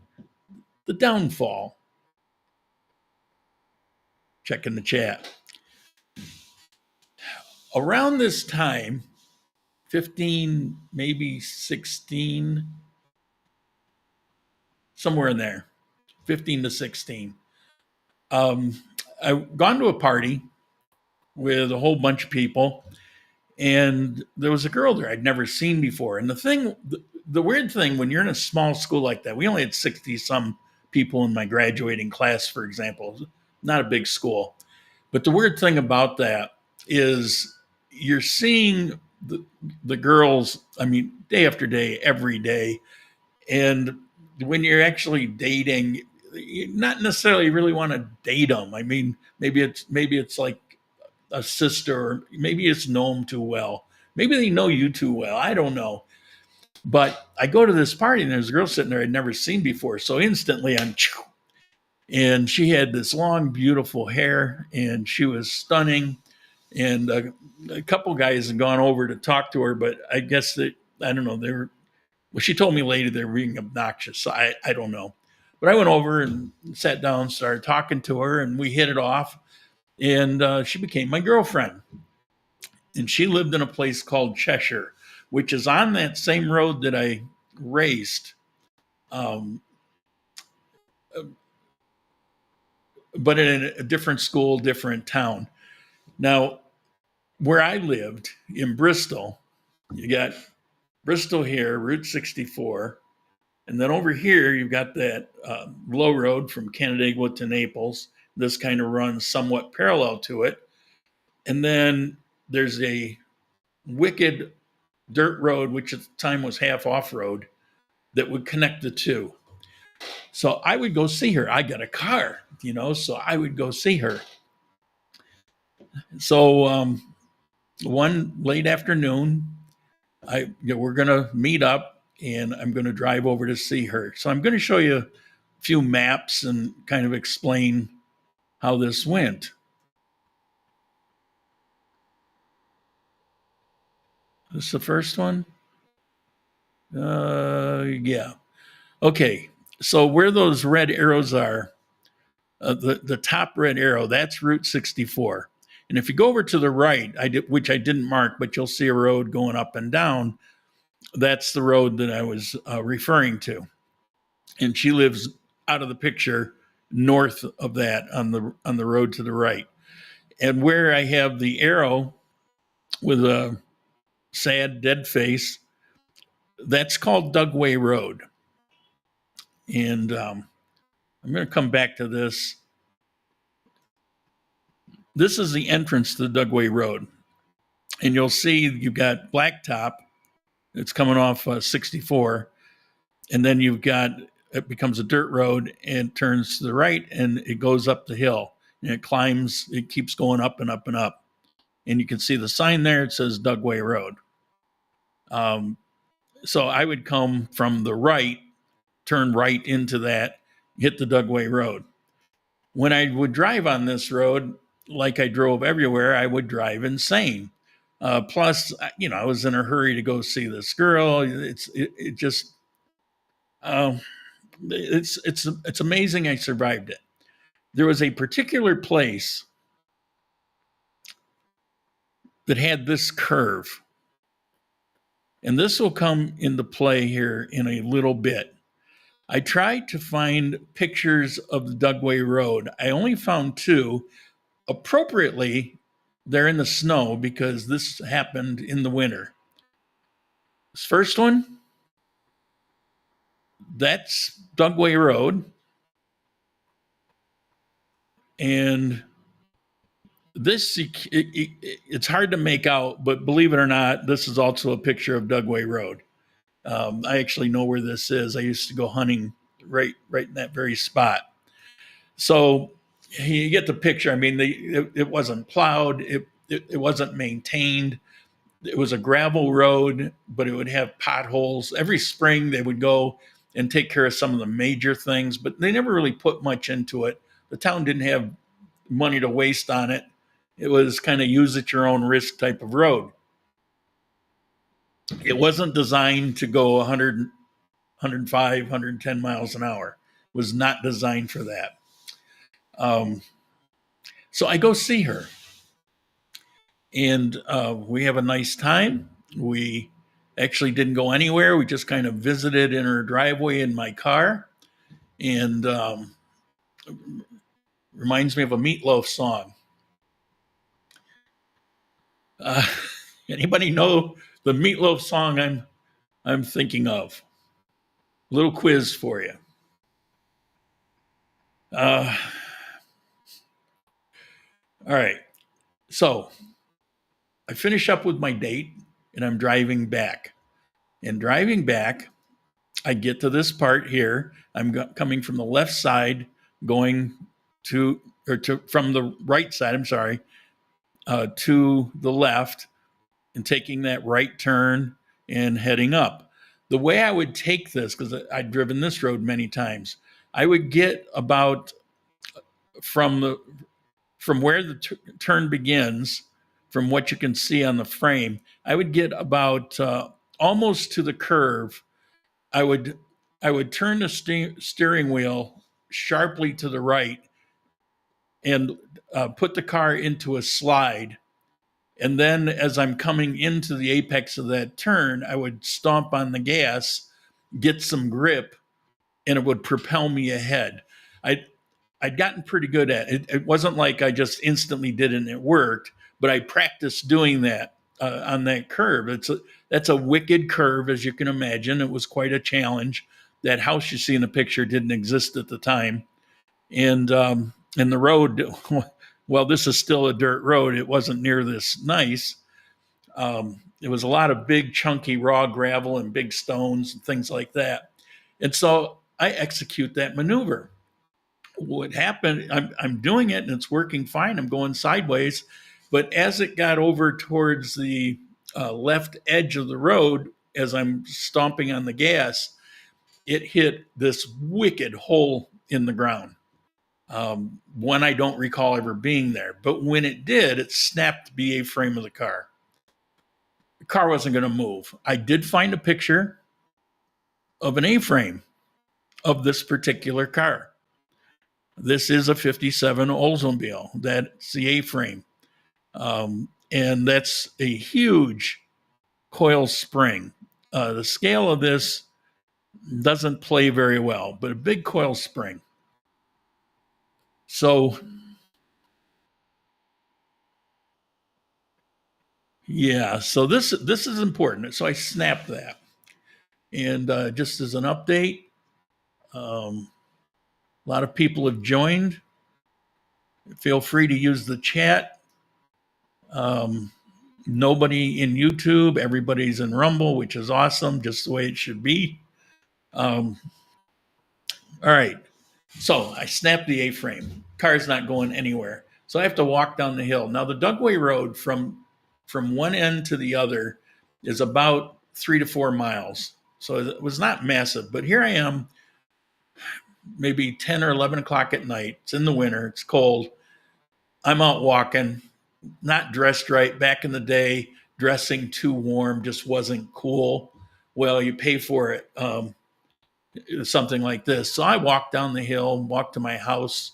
downfall. Checking the chat. Around this time, 15, maybe 16, somewhere in there, 15 to 16. I've gone to a party with a whole bunch of people, and there was a girl there I'd never seen before. And the weird thing, when you're in a small school like that, we only had 60 some people in my graduating class, for example, not a big school. But the weird thing about that is you're seeing the girls, day after day, every day. And when you're actually dating, you not necessarily really want to date them. Maybe it's like a sister, or maybe it's know them too well. Maybe they know you too well. I don't know. But I go to this party and there's a girl sitting there I'd never seen before. So instantly and she had this long, beautiful hair, and she was stunning. And a couple guys had gone over to talk to her, but I guess I don't know, she told me later they were being obnoxious. So I don't know. But I went over and sat down, started talking to her, and we hit it off. And she became my girlfriend. And she lived in a place called Cheshire, which is on that same road that I raced. But in a different school, different town. Now, where I lived in Bristol, you got Bristol here, Route 64. And then over here, you've got that low road from Canandaigua to Naples. This kind of runs somewhat parallel to it. And then there's a wicked dirt road, which at the time was half off-road, that would connect the two. So I would go see her. I got a car, so I would go see her. So one late afternoon, we're going to meet up, and I'm going to drive over to see her. So I'm going to show you a few maps and kind of explain how this went. This is the first one? Yeah. Okay. So where those red arrows are, the top red arrow, that's Route 64. And if you go over to the right, which I didn't mark, but you'll see a road going up and down. That's the road that I was referring to. And she lives out of the picture north of that on the road to the right. And where I have the arrow with a sad, dead face, That's called Dugway Road. And I'm going to come back to this. This is the entrance to the Dugway Road. And you'll see you've got blacktop. It's coming off 64. And then it becomes a dirt road and turns to the right and it goes up the hill. And it keeps going up and up and up. And you can see the sign there. It says Dugway Road. So I would come from the right, turn right into that, hit the Dugway Road. When I would drive on this road, like I drove everywhere, I would drive insane. Plus, I was in a hurry to go see this girl. It's amazing I survived it. There was a particular place that had this curve, and this will come into play here in a little bit. I tried to find pictures of the Dugway Road. I only found two. Appropriately, they're in the snow because this happened in the winter. This first one, that's Dugway Road. And this, it's hard to make out, but believe it or not, this is also a picture of Dugway Road. I actually know where this is. I used to go hunting right in that very spot. So you get the picture. I mean, it wasn't plowed. It wasn't maintained. It was a gravel road, but it would have potholes. Every spring they would go and take care of some of the major things, but they never really put much into it. The town didn't have money to waste on it. It was kind of use at your own risk type of road. It wasn't designed to go 100, 105, 110 miles an hour. It was not designed for that. So I go see her, and we have a nice time. We actually didn't go anywhere. We just kind of visited in her driveway in my car, and reminds me of a Meatloaf song. Anybody know the Meatloaf song I'm thinking of? A little quiz for you. All right. So I finish up with my date and I'm driving back. And driving back, I get to this part here. I'm coming from the left side, going from the right side, I'm sorry, to the left and taking that right turn and heading up. The way I would take this, because I'd driven this road many times, I would get about from where the turn begins, from what you can see on the frame, I would get about almost to the curve. I would turn the steering wheel sharply to the right and put the car into a slide. And then as I'm coming into the apex of that turn, I would stomp on the gas, get some grip, and it would propel me ahead. I'd gotten pretty good at it. It wasn't like I just instantly did it and it worked, but I practiced doing that on that curve. That's a wicked curve, as you can imagine. It was quite a challenge. That house you see in the picture didn't exist at the time. And the road, well, this is still a dirt road. It wasn't near this nice. It was a lot of big, chunky, raw gravel and big stones and things like that. And so I execute that maneuver. What happened, I'm doing it and it's working fine. I'm going sideways. But as it got over towards the left edge of the road, as I'm stomping on the gas, it hit this wicked hole in the ground. One I don't recall ever being there. But when it did, it snapped the A-frame of the car. The car wasn't going to move. I did find a picture of an A-frame of this particular car. This is a 57 Oldsmobile. That's the A-frame. And that's a huge coil spring. The scale of this doesn't play very well, but a big coil spring. So, yeah, so this is important. So I snapped that. And just as an update, a lot of people have joined. Feel free to use the chat. Nobody in YouTube, everybody's in Rumble, which is awesome, just the way it should be. All right. So I snapped the A-frame. Car's not going anywhere. So I have to walk down the hill. Now the Dugway Road from one end to the other is about 3 to 4 miles. So it was not massive, but here I am, maybe 10 or 11 o'clock at night. It's in the winter. It's cold. I'm out walking, not dressed right. Back in the day, dressing too warm just wasn't cool. Well, you pay for it. Something like this. So I walked down the hill, walked to my house,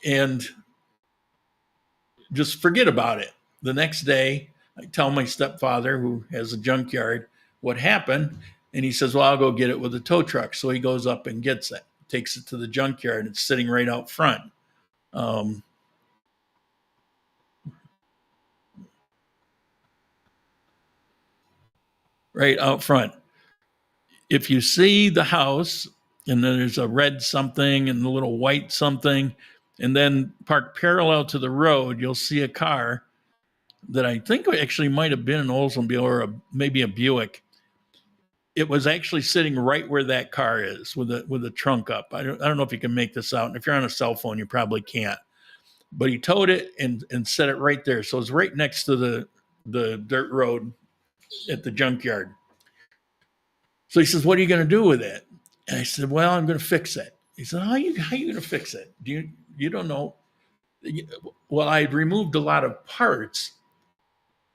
and just forget about it. The next day, I tell my stepfather, who has a junkyard, what happened. And he says, well, I'll go get it with a tow truck. So he goes up and gets it, takes it to the junkyard. It's sitting right out front. Right out front. If you see the house and then there's a red something and a little white something, and then parked parallel to the road, you'll see a car that I think actually might have been an Oldsmobile or maybe a Buick. It was actually sitting right where that car is with a trunk up. I don't know if you can make this out. And if you're on a cell phone, you probably can't. But he towed it and set it right there. So it's right next to the dirt road at the junkyard. So he says, what are you going to do with it? And I said, well, I'm going to fix it. He said, how are you going to fix it? You don't know. Well, I had removed a lot of parts.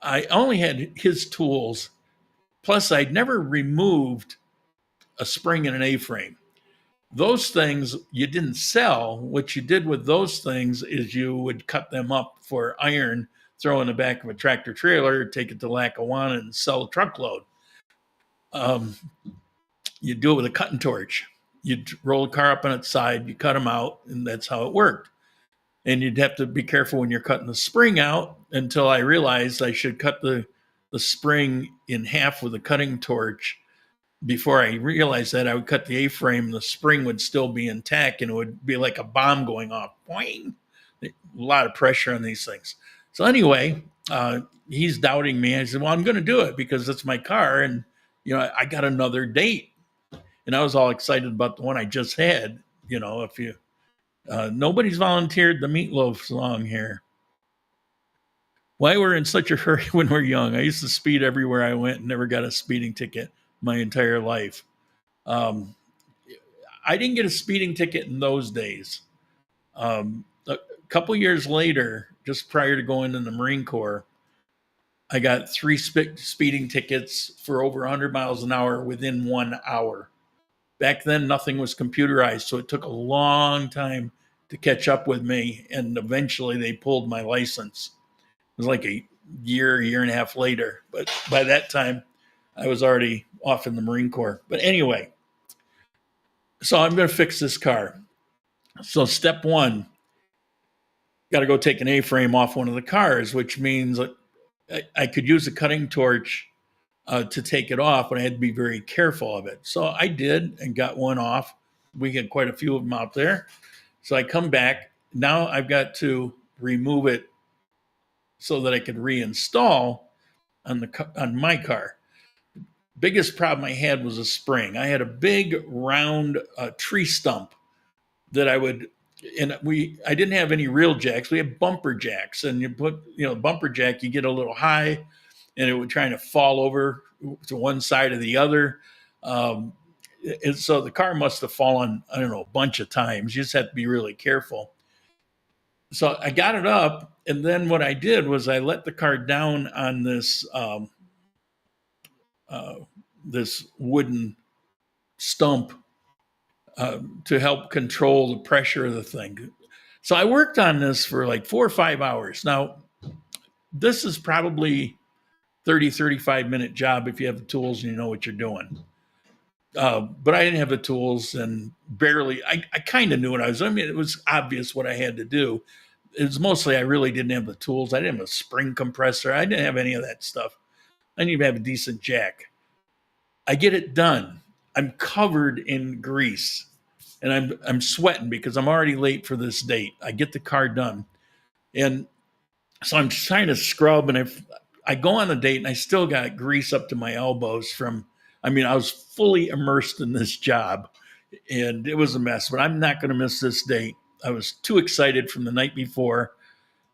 I only had his tools. Plus, I'd never removed a spring and an A-frame. Those things you didn't sell. What you did with those things is you would cut them up for iron, throw in the back of a tractor trailer, take it to Lackawanna and sell a truckload. You do it with a cutting torch. You'd roll the car up on its side, you cut them out, and that's how it worked. And you'd have to be careful when you're cutting the spring out, until I realized I should cut the spring in half with a cutting torch. Before I realized that, I would cut the A-frame and the spring would still be intact, and it would be like a bomb going off. Boing! A lot of pressure on these things. So anyway, he's doubting me. I said, well, I'm going to do it because it's my car, and I got another date. And I was all excited about the one I just had. If you nobody's volunteered the Meatloaf song here. Why we're in such a hurry when we're young. I used to speed everywhere I went and never got a speeding ticket my entire life. I didn't get a speeding ticket in those days. A couple years later, just prior to going in the Marine Corps, I got 3 speeding tickets for over 100 miles an hour within 1 hour. Back then, nothing was computerized, so it took a long time to catch up with me, and eventually they pulled my license. It was like a year and a half later, but by that time, I was already off in the Marine Corps. But anyway, so I'm going to fix this car. So step one, got to go take an A-frame off one of the cars, which means I could use a cutting torch to take it off, but I had to be very careful of it. So I did and got one off. We had quite a few of them out there. So I come back. Now I've got to remove it so that I could reinstall on my car. Biggest problem I had was a spring. I had a big round tree stump that I didn't have any real jacks. We had bumper jacks, and you put, bumper jack, you get a little high, and it would try to fall over to one side or the other. And so the car must have fallen, I don't know, a bunch of times. You just have to be really careful. So I got it up, and then what I did was I let the car down on this this wooden stump to help control the pressure of the thing. So I worked on this for like 4 or 5 hours. Now, this is probably 35-minute job if you have the tools and you know what you're doing. But I didn't have the tools, and barely, I kind of knew what I was. I mean, it was obvious what I had to do. It was mostly I really didn't have the tools. I didn't have a spring compressor. I didn't have any of that stuff. I didn't even have a decent jack. I get it done. I'm covered in grease and I'm sweating because I'm already late for this date. I get the car done. And so I'm trying to scrub, and if I go on the date and I still got grease up to my elbows I was fully immersed in this job and it was a mess, but I'm not going to miss this date. I was too excited from the night before.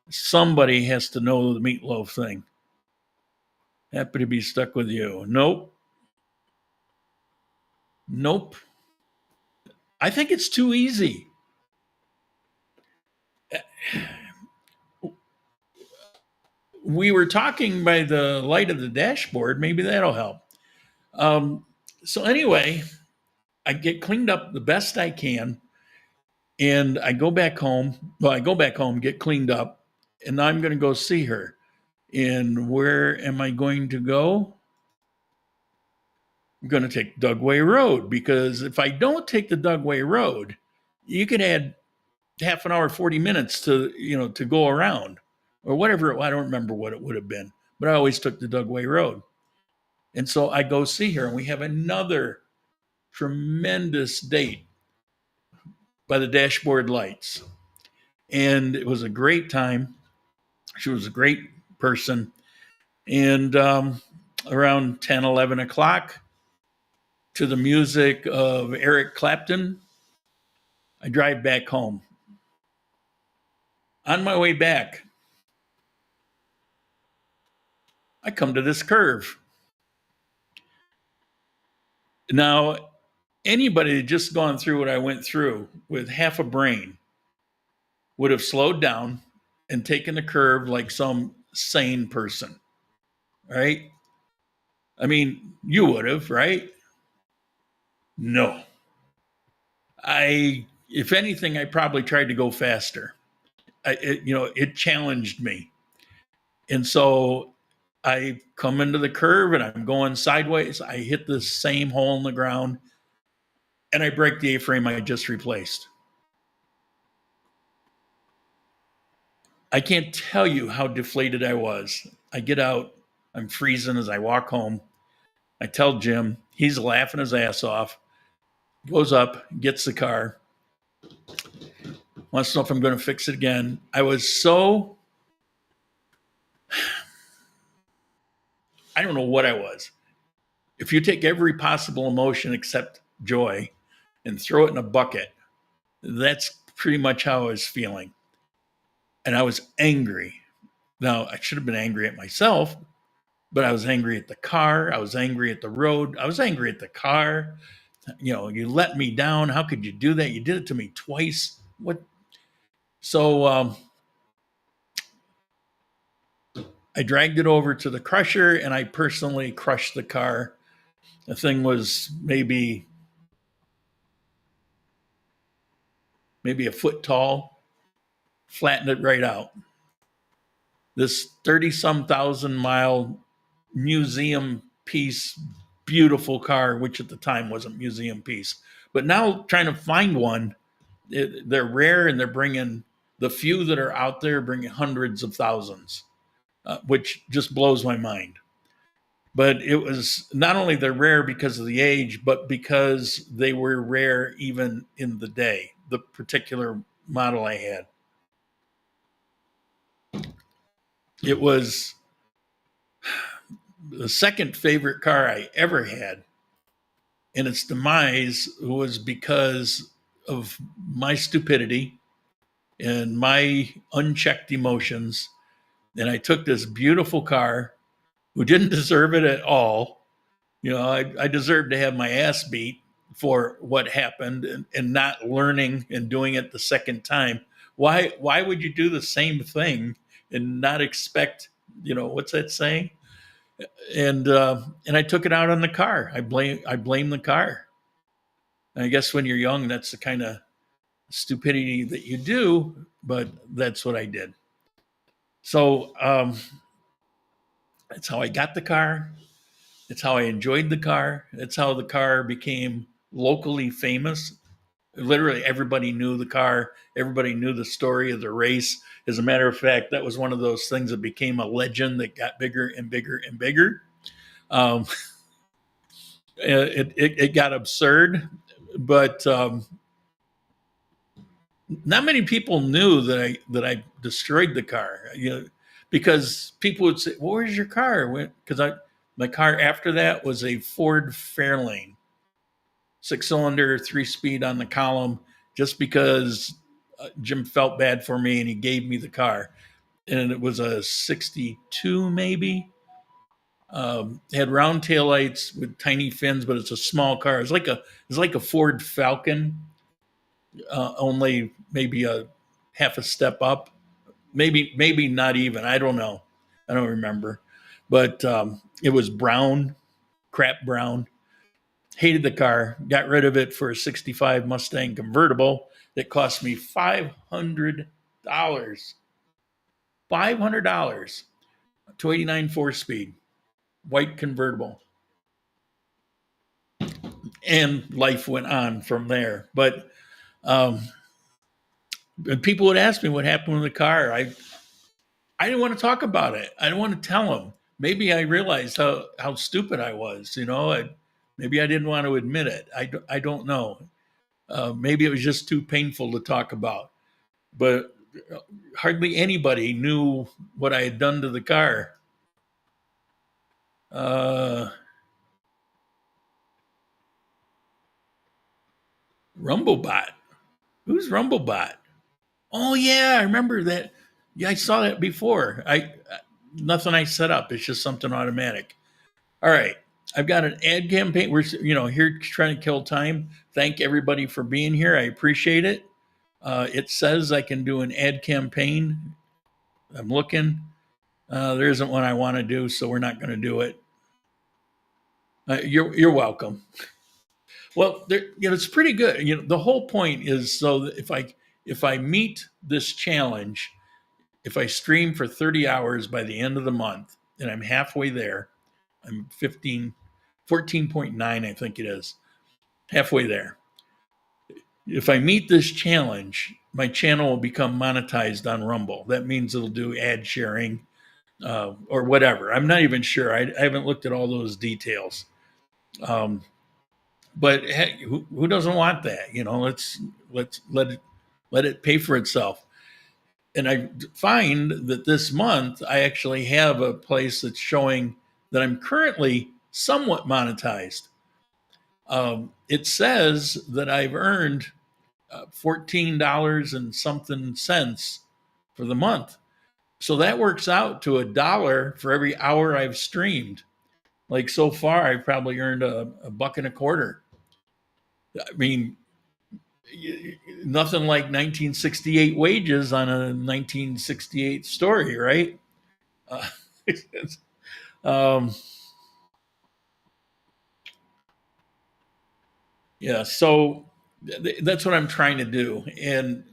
Somebody has to know the meatloaf thing. Happy to be stuck with you. Nope. Nope. I think it's too easy. We were talking by the light of the dashboard. Maybe that'll help. So anyway, I get cleaned up the best I can, and I go back home. Well, I go back home, get cleaned up, and now I'm going to go see her. And where am I going to go? I'm going to take Dugway Road, because if I don't take the Dugway Road, you could add half an hour, 40 minutes to go around or whatever. I don't remember what it would have been, but I always took the Dugway Road. And so I go see her, and we have another tremendous date by the dashboard lights. And it was a great time. She was a great person. And around 10, 11 o'clock, to the music of Eric Clapton, I drive back home. On my way back, I come to this curve. Now, anybody that just gone through what I went through with half a brain would have slowed down and taken the curve like some sane person, right? I mean, you would have, right? No. If anything, I probably tried to go faster. It challenged me. And so I come into the curve and I'm going sideways. I hit the same hole in the ground and I break the A-frame I just replaced. I can't tell you how deflated I was. I get out, I'm freezing as I walk home. I tell Jim, he's laughing his ass off, goes up, gets the car, wants to know if I'm going to fix it again. I was so, I don't know what I was. If you take every possible emotion except joy and throw it in a bucket, that's pretty much how I was feeling. And I was angry. Now, I should have been angry at myself, but I was angry at the car. I was angry at the road. I was angry at the car. You let me down. How could you do that? You did it to me twice. What? So I dragged it over to the crusher and I personally crushed the car. The thing was maybe a foot tall, flattened it right out. This 30-some thousand mile museum piece, beautiful car, which at the time wasn't museum piece. But now trying to find one, they're rare, and they're bringing the few that are out there, bringing hundreds of thousands, which just blows my mind. But it was not only they're rare because of the age, but because they were rare even in the day, the particular model I had. It was the second favorite car I ever had. And its demise was because of my stupidity and my unchecked emotions. And I took this beautiful car who didn't deserve it at all. I deserved to have my ass beat for what happened and not learning and doing it the second time. Why would you do the same thing and not expect, what's that saying? And I took it out on the car. I blame the car. And I guess when you're young, that's the kind of stupidity that you do, but that's what I did. So that's how I got the car. It's how I enjoyed the car. It's how the car became locally famous. Literally everybody knew the car. Everybody knew the story of the race. As a matter of fact, that was one of those things that became a legend that got bigger and bigger and bigger. it got absurd, but not many people knew that I destroyed the car. Because people would say, well, "Where's your car?" Because my car after that was a Ford Fairlane, 6-cylinder, 3-speed on the column, just because Jim felt bad for me and he gave me the car, and it was a '62 maybe. Had round tail lights with tiny fins, but it's a small car. It's like a Ford Falcon, only maybe a half a step up, maybe not even. I don't know. I don't remember, but it was brown, crap brown. Hated the car. Got rid of it for a '65 Mustang convertible that cost me $500. $500. 289 4-speed, white convertible. And life went on from there. But people would ask me what happened with the car. I didn't want to talk about it. I didn't want to tell them. Maybe I realized how stupid I was. Maybe I didn't want to admit it. I don't know. Maybe it was just too painful to talk about. But hardly anybody knew what I had done to the car. Rumblebot. Who's Rumblebot? Oh yeah, I remember that. Yeah, I saw that before. Nothing I set up. It's just something automatic. All right. I've got an ad campaign. We're here trying to kill time. Thank everybody for being here. I appreciate it. It says I can do an ad campaign. I'm looking. There isn't one I want to do, so we're not going to do it. You're welcome. Well, it's pretty good. The whole point is so that if I meet this challenge, if I stream for 30 hours by the end of the month, and I'm halfway there, I'm 14.9, I think it is, halfway there. If I meet this challenge, my channel will become monetized on Rumble. That means it'll do ad sharing or whatever. I'm not even sure. I haven't looked at all those details. But hey, who doesn't want that? Let's let it pay for itself. And I find that this month I actually have a place that's showing that I'm currently somewhat monetized. It says that I've earned $14 and something cents for the month. So that works out to $1 for every hour I've streamed. Like so far, I've probably earned a buck and a quarter. I mean, nothing like 1968 wages on a 1968 story, right? Yeah, so that's what I'm trying to do. And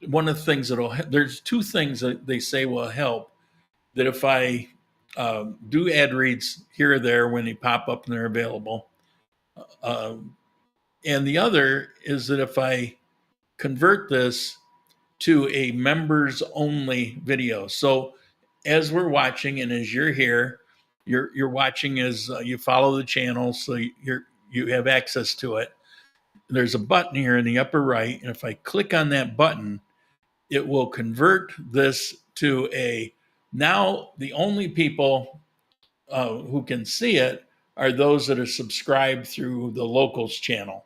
one of the things there's two things that they say will help. That if I do ad reads here or there when they pop up and they're available, and the other is that if I convert this to a members only video. So as we're watching and as you're here, you're watching as you follow the channel, so you have access to it. There's a button here in the upper right, and if I click on that button, it will convert this to now the only people who can see it are those that are subscribed through the locals channel,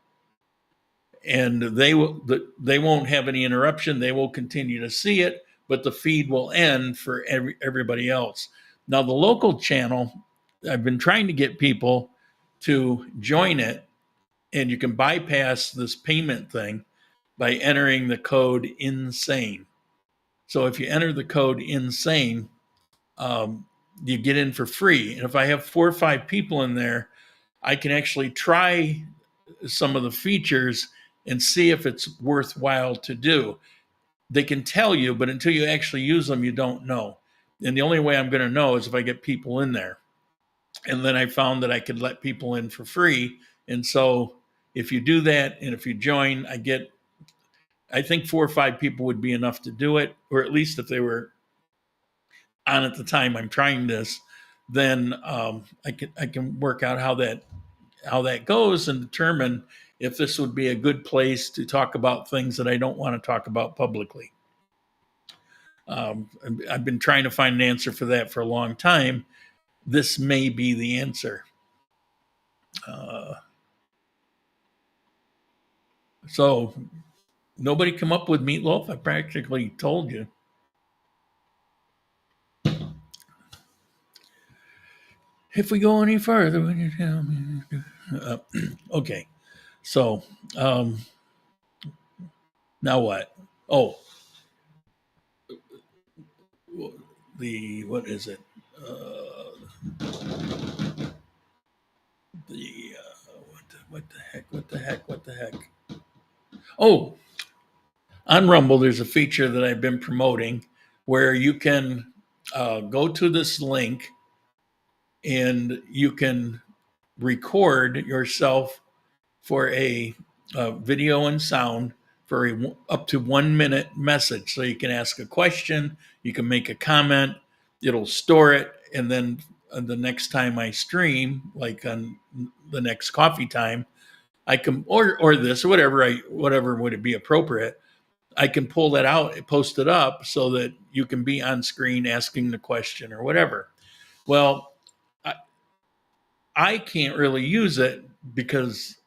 and they won't have any interruption. They will continue to see it, but the feed will end for everybody else. Now the local channel, I've been trying to get people to join it, and you can bypass this payment thing by entering the code INSANE. So if you enter the code INSANE, you get in for free. And if I have 4 or 5 people in there, I can actually try some of the features and see if it's worthwhile to do. They can tell you, but until you actually use them, you don't know. And the only way I'm going to know is if I get people in there. And then I found that I could let people in for free. And so if you do that, and if you join, I think 4 or 5 people would be enough to do it, or at least if they were on at the time I'm trying this, then I can work out how that how that goes and determine if this would be a good place to talk about things that I don't want to talk about publicly. I've been trying to find an answer for that for a long time. This may be the answer. So nobody come up with meatloaf? I practically told you. If we go any further, would you tell me? Okay. So now what? Oh, what is it? What the heck? Oh, on Rumble, there's a feature that I've been promoting where you can go to this link and you can record yourself for a video and sound for up to 1 minute message. So you can ask a question, you can make a comment, it'll store it, and then the next time I stream, like on the next coffee time, I can or this or whatever would be appropriate. I can pull that out, post it up so that you can be on screen asking the question or whatever. Well, I can't really use it because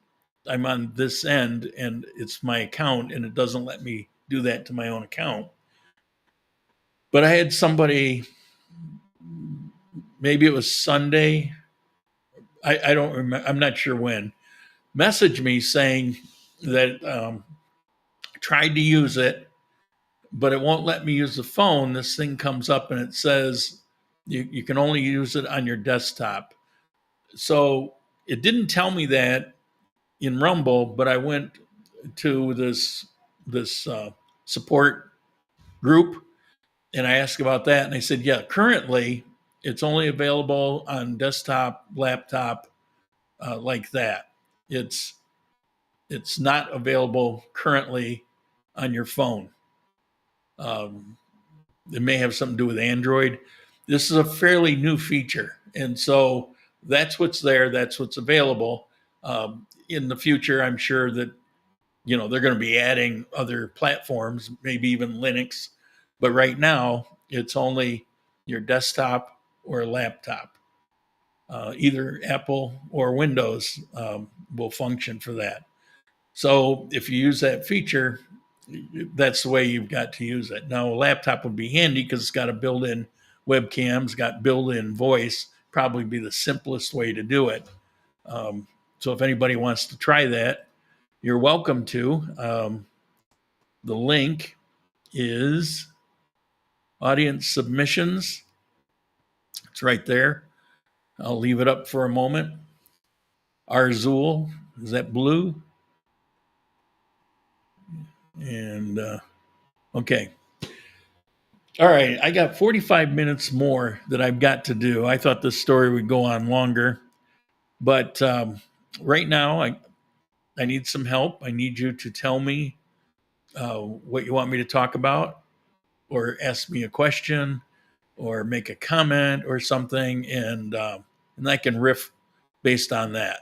I'm on this end and it's my account and it doesn't let me do that to my own account. But I had somebody, maybe it was Sunday, I don't remember, I'm not sure when, message me saying that tried to use it, but it won't let me use the phone. This thing comes up and it says you can only use it on your desktop. So it didn't tell me that in Rumble, but I went to this support group and I asked about that, and they said, yeah, currently it's only available on desktop, laptop, like that. It's not available currently on your phone. It may have something to do with Android. This is a fairly new feature, and so that's what's there. That's what's available. In the future, I'm sure that they're going to be adding other platforms, maybe even Linux. But right now, it's only your desktop or laptop. Either Apple or Windows will function for that. So if you use that feature, that's the way you've got to use it. Now, a laptop would be handy because it's got a built-in webcam, it's got built-in voice, probably be the simplest way to do it. So if anybody wants to try that, you're welcome to. The link is audience submissions. It's right there. I'll leave it up for a moment. Arzul, is that blue? And okay. All right, I got 45 minutes more that I've got to do. I thought this story would go on longer, but right now I need some help. I need you to tell me what you want me to talk about, or ask me a question, or make a comment or something, and I can riff based on that.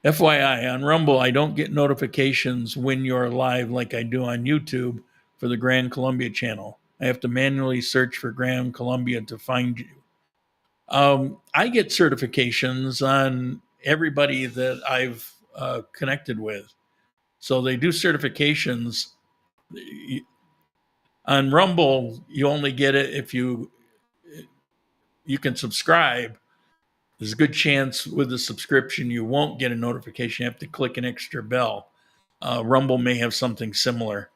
FYI, on Rumble, I don't get notifications when you're live like I do on YouTube for the Grand Columbia channel. I have to manually search for Grand Columbia to find you. I get certifications on everybody that I've connected with. So they do certifications. On Rumble, you only get it if you can subscribe. There's a good chance with the subscription you won't get a notification. You have to click an extra bell. Rumble may have something similar.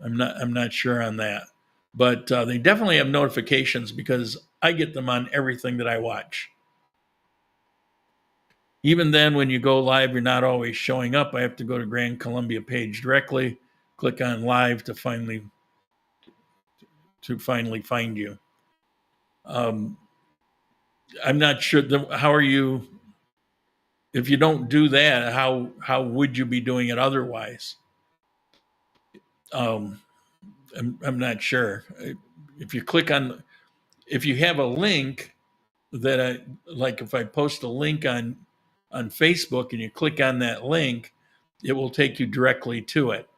I'm not sure on that, but they definitely have notifications because I get them on everything that I watch. Even then, when you go live, you're not always showing up. I have to go to Grand Columbia page directly, click on live to finally find you. I'm not sure. How are you? If you don't do that, how would you be doing it otherwise? I'm not sure. If you click on, if you have a link that like if I post a link on Facebook and you click on that link, it will take you directly to it.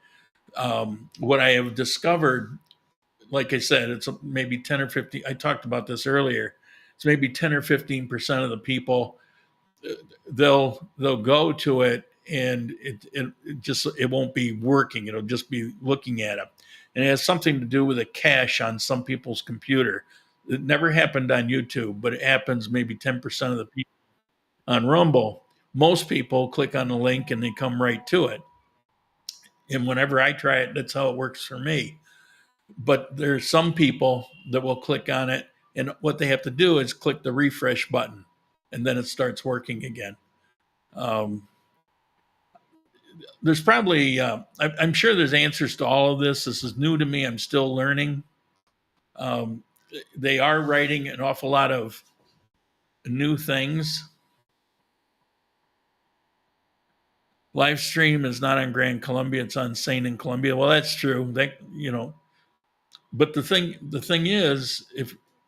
What I have discovered, like I said, it's maybe 10 or 15. I talked about this earlier. It's maybe 10 or 15% of the people, they'll go to it and it just it won't be working. It'll just be looking at it, and it has something to do with a cache on some people's computer. It never happened on YouTube, but it happens maybe 10% of the people on Rumble. Most people click on the link and they come right to it. And whenever I try it, that's how it works for me. But there's some people that will click on it, and what they have to do is click the refresh button, and then it starts working again. Um, there's probably, I'm sure there's answers to all of this. This is new to me. I'm still learning. Um, they are writing an awful lot of new things. Live stream is not on Grand Columbia; it's on Sane and Columbia. Well, that's true. But the thing is,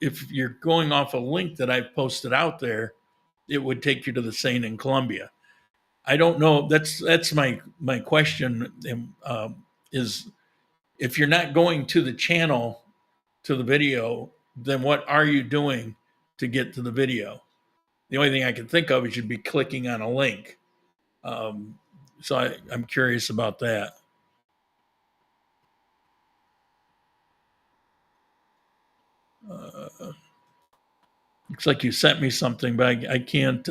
if you're going off a link that I've posted out there, it would take you to the Sane and Columbia. I don't know. That's my question. Is if you're not going to the channel to the video, then what are you doing to get to the video? The only thing I can think of is you'd be clicking on a link. So I'm curious about that. Looks like you sent me something, but I can't.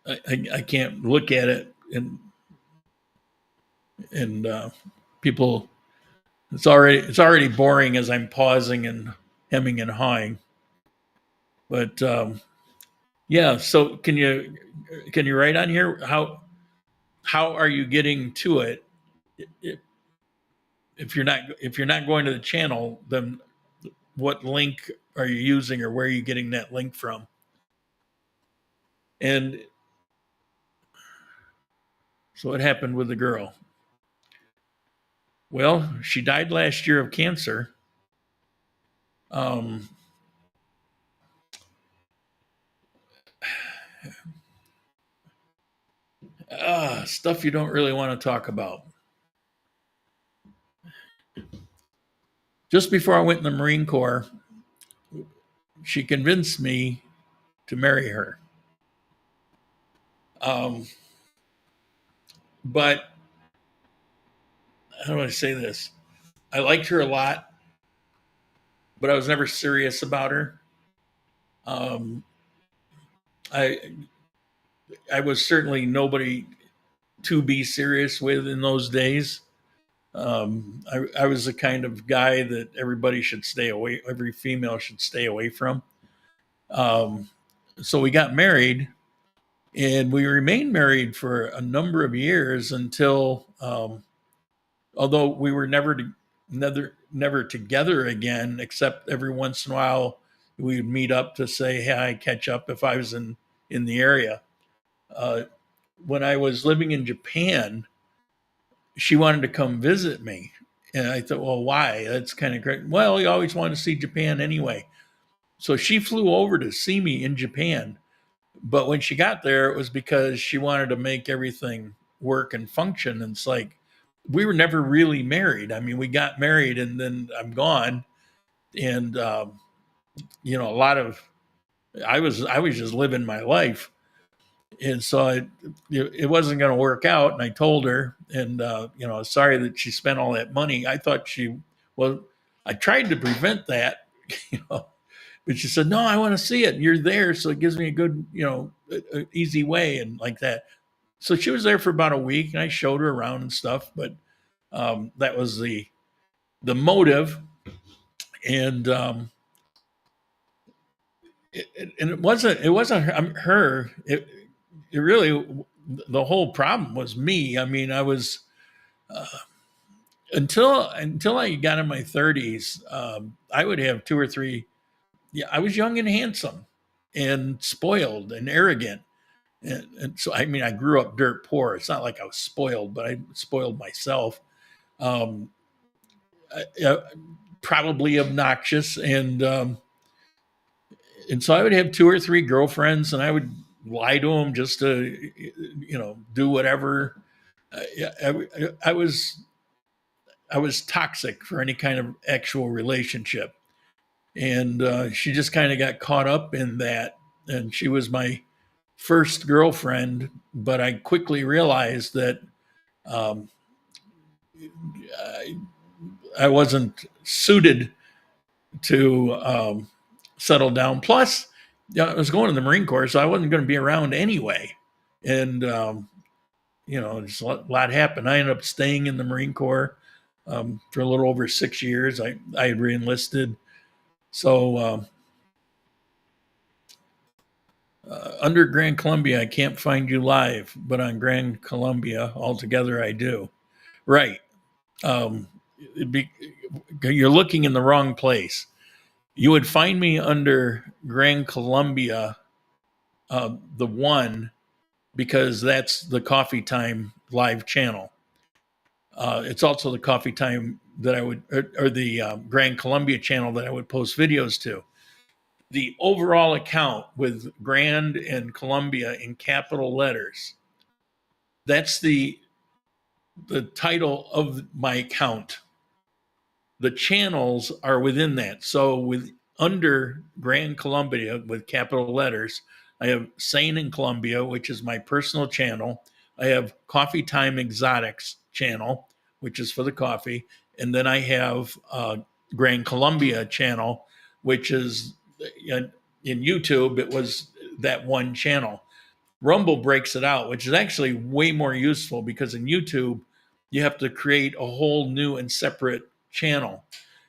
I can't look at it, and people. It's already boring as I'm pausing and hemming and hawing. But yeah, so can you write on here how are you getting to it? If, if you're not going to the channel, then what link are you using, or where are you getting that link from? And so what happened with the girl? Well, she died last year of cancer. Um, Stuff you don't really want to talk about. Just before I went in the Marine Corps, she convinced me to marry her. Um, but how do I say this? I liked her a lot, but I was never serious about her. Um, I I was certainly nobody to be serious with in those days. I was the kind of guy that everybody should stay away, every female should stay away from. Um, so we got married, and we remained married for a number of years until, although we were never together again, except every once in a while we would meet up to say hi, catch up if I was in the area. Uh, when I was living in Japan, she wanted to come visit me. And I thought, well, why? That's kind of great. Well, you always wanted to see Japan anyway. So she flew over to see me in Japan. But when she got there, it was because she wanted to make everything work and function. And it's like, we were never really married. I mean, we got married and then I'm gone. And, a lot of, I was just living my life. And so it wasn't going to work out. And I told her, and sorry that she spent all that money. I thought well, I tried to prevent that, but she said, no, I want to see it. You're there, so it gives me a good, easy way and like that. So she was there for about a week, and I showed her around and stuff. But that was the motive, and it wasn't her. It really, the whole problem was me. I mean, I was uh, until I got in my 30s, I would have two or three. Yeah, I was young and handsome, and spoiled and arrogant, and so I mean, I grew up dirt poor. It's not like I was spoiled, but I spoiled myself. Um, probably obnoxious, and so I would have two or three girlfriends, and I would lie to them just to, do whatever. I was toxic for any kind of actual relationship, and she just kind of got caught up in that, and she was my first girlfriend, but I quickly realized that um, I, I wasn't suited to settle down. Plus, I was going to the Marine Corps, so I wasn't going to be around anyway. And, just a lot happened. I ended up staying in the Marine Corps for a little over 6 years. I had reenlisted. So, under Grand Columbia, I can't find you live, but on Grand Columbia, altogether, I do. Right. Um, you're looking in the wrong place. You would find me under Grand Columbia, the one, because that's the Coffee Time live channel. It's also the Coffee Time that I would, or the Grand Columbia channel that I would post videos to. The overall account with Grand and Columbia in capital letters, that's the title of my account. The channels are within that. So with under Grand Columbia with capital letters, I have Sane in Columbia, which is my personal channel. I have Coffee Time Exotics channel, which is for the coffee. And then I have Grand Columbia channel, which is in YouTube, it was that one channel. Rumble breaks it out, which is actually way more useful because in YouTube, you have to create a whole new and separate channel.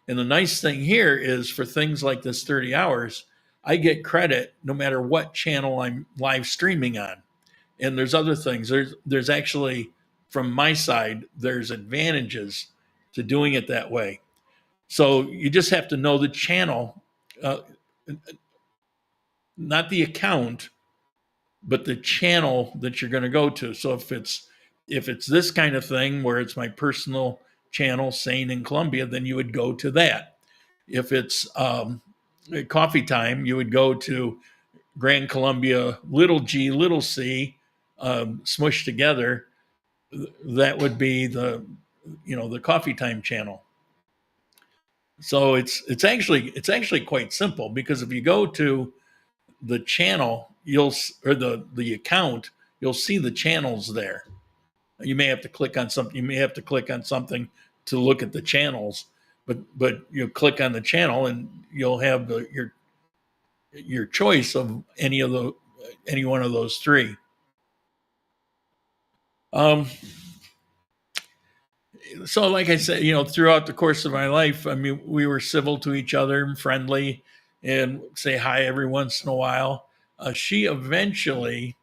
And the nice thing here is for things like this 30 hours, I get credit no matter what channel I'm live streaming on. And there's other things. There's actually, from my side, there's advantages to doing it that way. So you just have to know the channel, uh, not the account, but the channel that you're going to go to. So if it's this kind of thing where it's my personal channel, Sane in Columbia, then you would go to that. If it's Coffee Time, you would go to Grand Columbia, little G, little C, smushed together. That would be the Coffee Time channel. So it's actually quite simple because if you go to the channel, or the account, you'll see the channels there. You may have to click on something. You may have to click on something to look at the channels, but you click on the channel and you'll have your choice of any one of those three. So like I said, throughout the course of my life, I mean, we were civil to each other and friendly and say hi every once in a while. She eventually,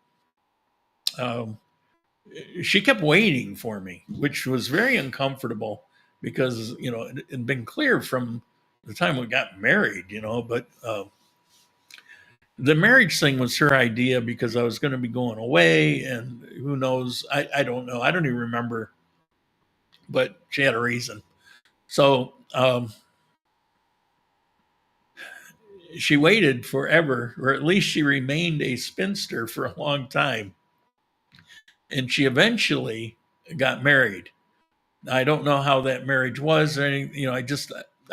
she kept waiting for me, which was very uncomfortable because, it had been clear from the time we got married, but the marriage thing was her idea because I was going to be going away and who knows, I don't know. I don't even remember, but she had a reason. So, she waited forever, or at least she remained a spinster for a long time. And she eventually got married. I don't know how that marriage was. Or any,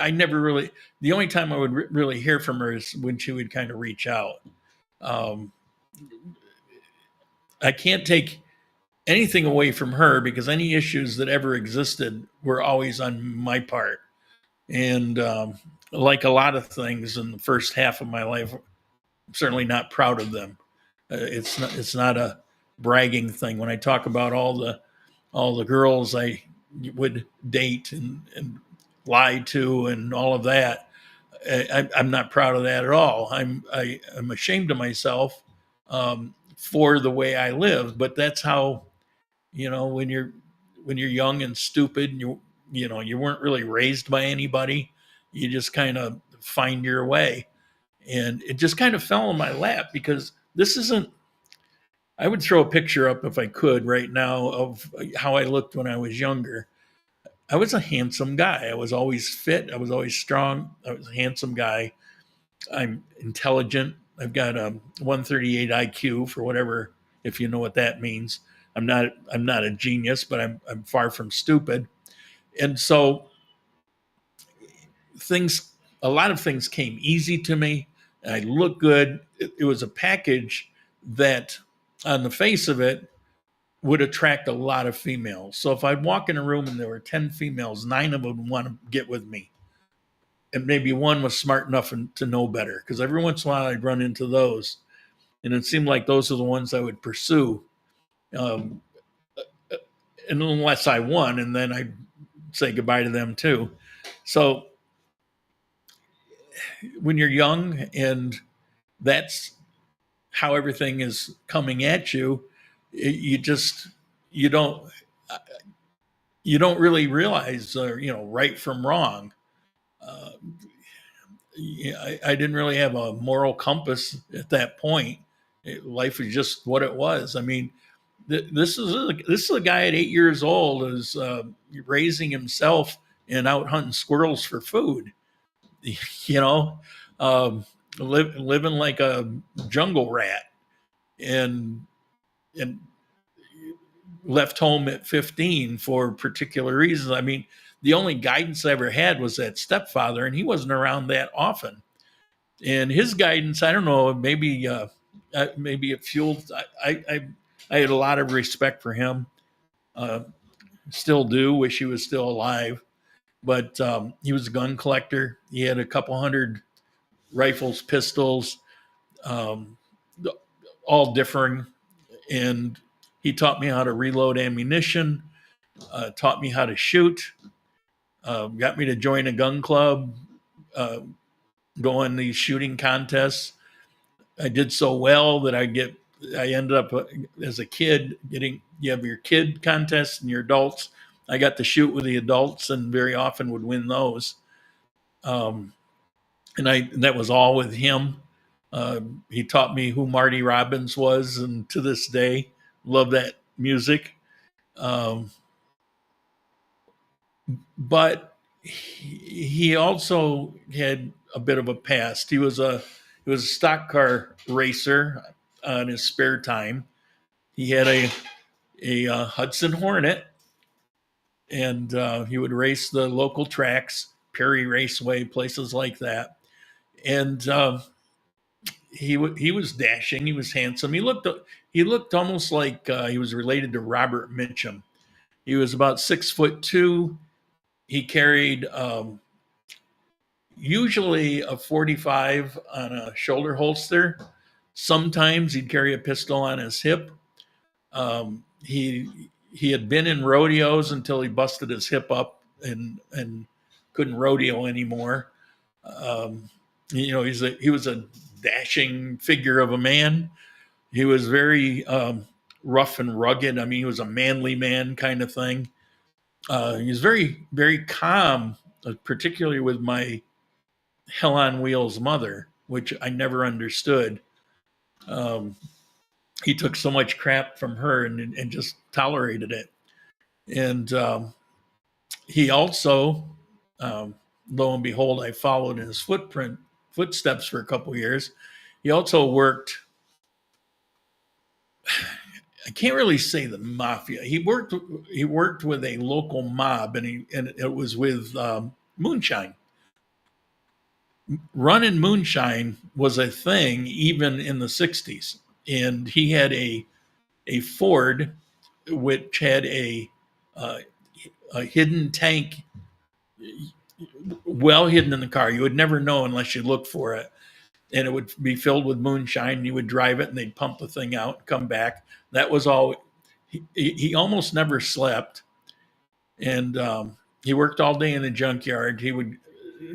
I never really, the only time I would really hear from her is when she would kind of reach out. I can't take anything away from her because any issues that ever existed were always on my part. And like a lot of things in the first half of my life, I'm certainly not proud of them. It's not a bragging thing. When I talk about all the girls I would date and lie to and all of that, I'm not proud of that at all. I'm ashamed of myself for the way I live. But that's how, when you're young and stupid, and you weren't really raised by anybody. You just kind of find your way, and it just kind of fell in my lap because this isn't. I would throw a picture up if I could right now of how I looked when I was younger. I was a handsome guy. I was always fit. I was always strong. I was a handsome guy. I'm intelligent. I've got a 138 IQ for whatever, if you know what that means. I'm not a genius, but I'm far from stupid. And so things, a lot of things came easy to me. I looked good. It was a package that, on the face of it, would attract a lot of females. So if I'd walk in a room and there were 10 females, 9 of them would want to get with me. And maybe one was smart enough to know better, because every once in a while I'd run into those. And it seemed like those are the ones I would pursue. Um, unless I won, and then I'd say goodbye to them too. So when you're young and that's how everything is coming at you, you just, you don't, you don't really realize, right from wrong. Uh, I didn't really have a moral compass at that point. Life was just what it was. I mean, this is a guy at 8 years old is raising himself and out hunting squirrels for food. You know, living like a jungle rat, and and left home at 15 for particular reasons. I mean, the only guidance I ever had was that stepfather, and he wasn't around that often. And his guidance, I don't know, maybe it fueled. I had a lot of respect for him. Uh, Still do. Wish he was still alive. But he was a gun collector. He had a couple hundred rifles, pistols, um, all differing. And he taught me how to reload ammunition, taught me how to shoot, got me to join a gun club, uh, go on these shooting contests. I did so well that I ended up as a kid you have your kid contests and your adults. I got to shoot with the adults and very often would win those. Um, and that was all with him. He taught me who Marty Robbins was, and to this day, love that music. Um, but he also had a bit of a past. He was a stock car racer in his spare time. He had a Hudson Hornet, and he would race the local tracks, Perry Raceway, places like that. And he was dashing. He was handsome. He looked almost like he was related to Robert Mitchum. He was about 6'2". He carried usually a 45 on a shoulder holster. Sometimes he'd carry a pistol on his hip. He had been in rodeos until he busted his hip up and couldn't rodeo anymore. Um, he was a dashing figure of a man. He was very rough and rugged. I mean, he was a manly man kind of thing. He was very, very calm, particularly with my Hell on Wheels mother, which I never understood. Um, he took so much crap from her and just tolerated it. And he also, lo and behold, I followed in his footsteps for a couple of years. He also worked. I can't really say the mafia. He worked with a local mob, and it was with moonshine. Running moonshine was a thing even in the 60s, and he had a Ford which had uh, a hidden tank, well hidden in the car. You would never know unless you looked for it, and it would be filled with moonshine. You would drive it, and they'd pump the thing out, and come back. That was all. He almost never slept, and he worked all day in the junkyard. He would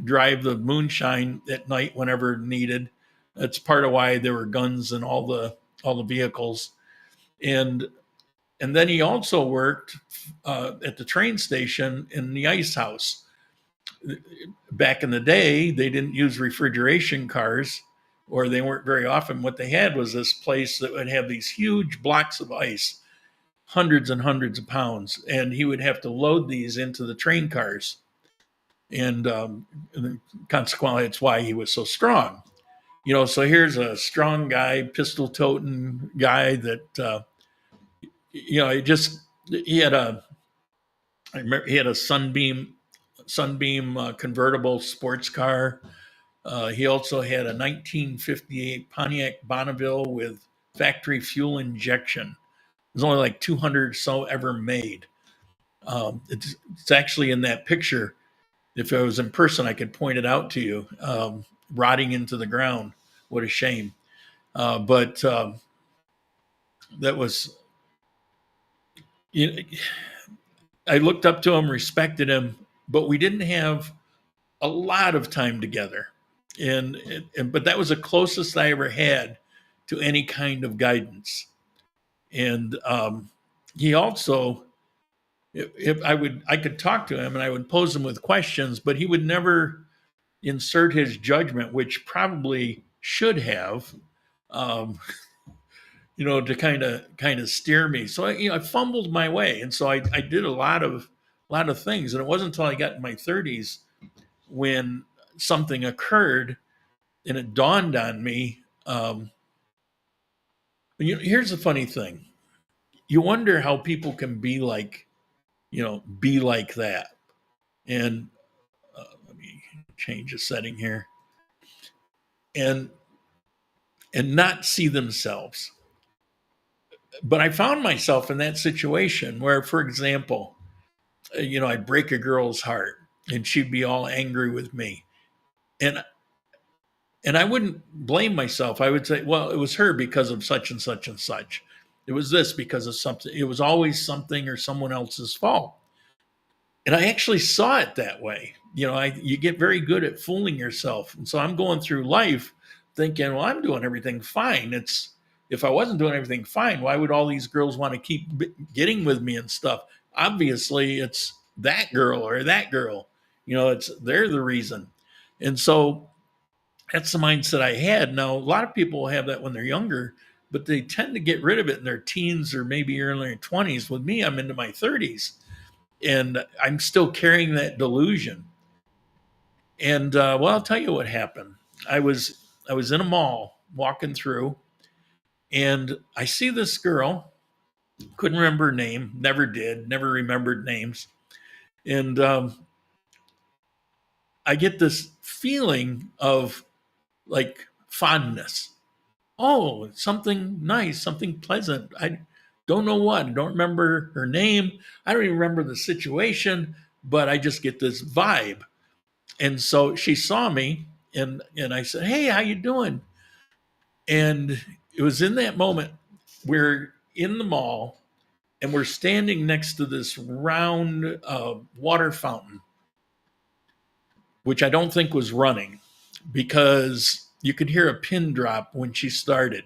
drive the moonshine at night whenever needed. That's part of why there were guns in all the vehicles. And then he also worked at the train station in the ice house. Back in the day, they didn't use refrigeration cars, or they weren't very often. What they had was this place that would have these huge blocks of ice, hundreds and hundreds of pounds, and he would have to load these into the train cars. And consequently, it's why he was so strong. So here's a strong guy, pistol toting guy that, he just, he had a, I remember he had a Sunbeam convertible sports car. He also had a 1958 Pontiac Bonneville with factory fuel injection. There's only like 200 or so ever made. It's actually in that picture. If I was in person, I could point it out to you. Rotting into the ground. What a shame. But that was, I looked up to him, respected him, but we didn't have a lot of time together. But that was the closest I ever had to any kind of guidance. And he also, if I could talk to him and I would pose him with questions, but he would never insert his judgment, which probably should have, to kind of steer me. So I fumbled my way, and so I did a lot of things, and it wasn't until I got in my 30s when something occurred, and it dawned on me. Here's the funny thing: you wonder how people can be like that. And let me change the setting here, and not see themselves. But I found myself in that situation where, for example, I'd break a girl's heart and she'd be all angry with me. And I wouldn't blame myself. I would say, well, it was her because of such and such and such. It was this because of something. It was always something or someone else's fault. And I actually saw it that way. You get very good at fooling yourself. And so I'm going through life thinking, well, I'm doing everything fine. If I wasn't doing everything fine, why would all these girls want to keep getting with me and stuff? Obviously, it's that girl or that girl. They're the reason. And so that's the mindset I had. Now, a lot of people have that when they're younger, but they tend to get rid of it in their teens or maybe early 20s. With me, I'm into my 30s, and I'm still carrying that delusion. And well, I'll tell you what happened. I was in a mall walking through, and I see this girl. Couldn't remember her name. Never did. Never remembered names. And I get this feeling of like fondness. Oh, something nice, something pleasant. I don't know what. I don't remember her name. I don't even remember the situation, but I just get this vibe. And so she saw me, and I said, "Hey, how you doing?" And it was in that moment we're in the mall and we're standing next to this round water fountain, which I don't think was running because you could hear a pin drop when she started.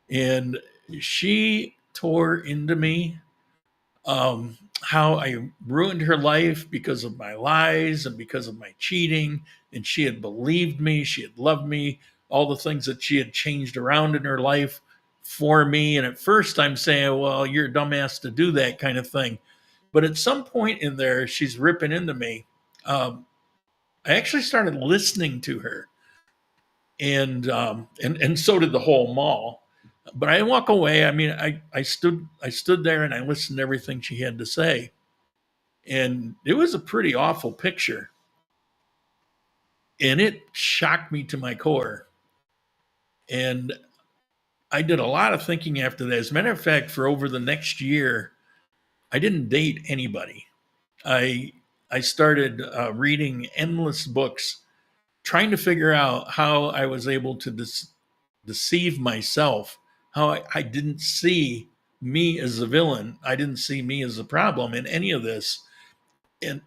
And she tore into me, how I ruined her life because of my lies and because of my cheating. And she had believed me, she had loved me, all the things that she had changed around in her life for me. And at first I'm saying, well, you're a dumbass to do that kind of thing. But at some point in there, she's ripping into me. I actually started listening to her, and so did the whole mall. But I didn't walk away. I mean, I stood there and I listened to everything she had to say, and it was a pretty awful picture, and it shocked me to my core. And I did a lot of thinking after that. As a matter of fact, for over the next year, I didn't date anybody. I started reading endless books, trying to figure out how I was able to deceive myself, how I didn't see me as the villain. I didn't see me as the problem in any of this.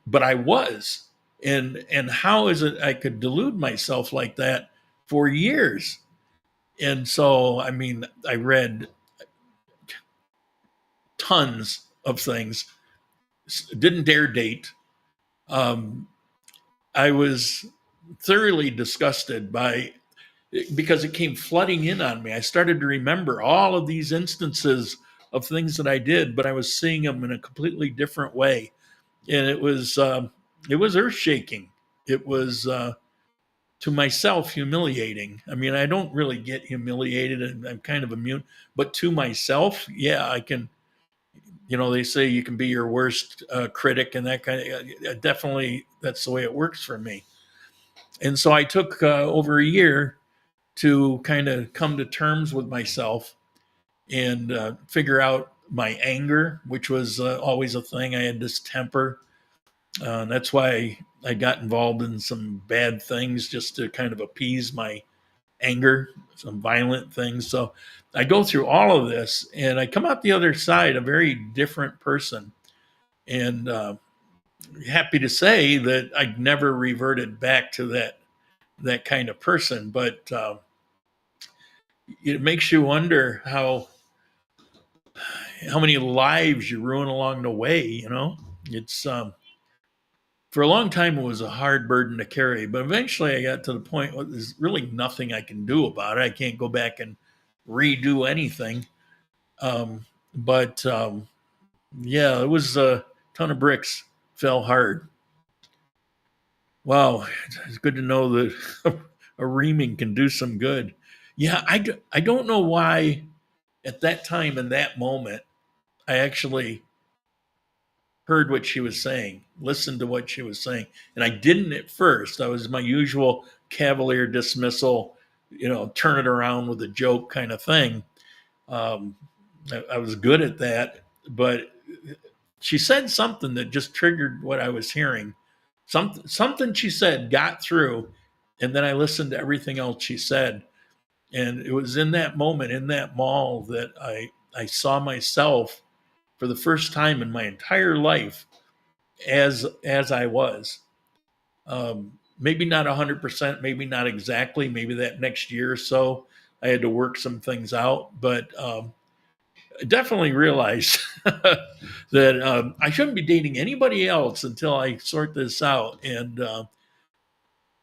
But I was. And how is it I could delude myself like that for years? And so, I mean, I read tons of things, didn't dare date. I was thoroughly disgusted because it came flooding in on me. I started to remember all of these instances of things that I did, but I was seeing them in a completely different way, and it was earth shaking. It was to myself humiliating. I mean, I don't really get humiliated, and I'm kind of immune, but to myself, yeah, I can. They say you can be your worst critic, and that kind of definitely that's the way it works for me. And so I took over a year to kind of come to terms with myself and figure out my anger, which was always a thing. I had this temper. That's why I got involved in some bad things just to kind of appease my anger, some violent things. So I go through all of this and I come out the other side a very different person. And happy to say that I never reverted back to that kind of person. But it makes you wonder how many lives you ruin along the way. It's for a long time it was a hard burden to carry, but eventually I got to the point where there's really nothing I can do about it. I can't go back and redo anything. But yeah, it was a ton of bricks fell hard. Wow, it's good to know that a reaming can do some good. Yeah, I don't know why at that time in that moment I actually heard what she was saying, listened to what she was saying. And I didn't at first. I was my usual cavalier dismissal, turn it around with a joke kind of thing. Um, I was good at that, but she said something that just triggered what I was hearing. Something she said got through, and then I listened to everything else she said. And it was in that moment in that mall that I saw myself for the first time in my entire life as I was. Maybe not 100%, maybe not exactly, maybe that next year or so I had to work some things out, but I definitely realized that I shouldn't be dating anybody else until I sort this out. And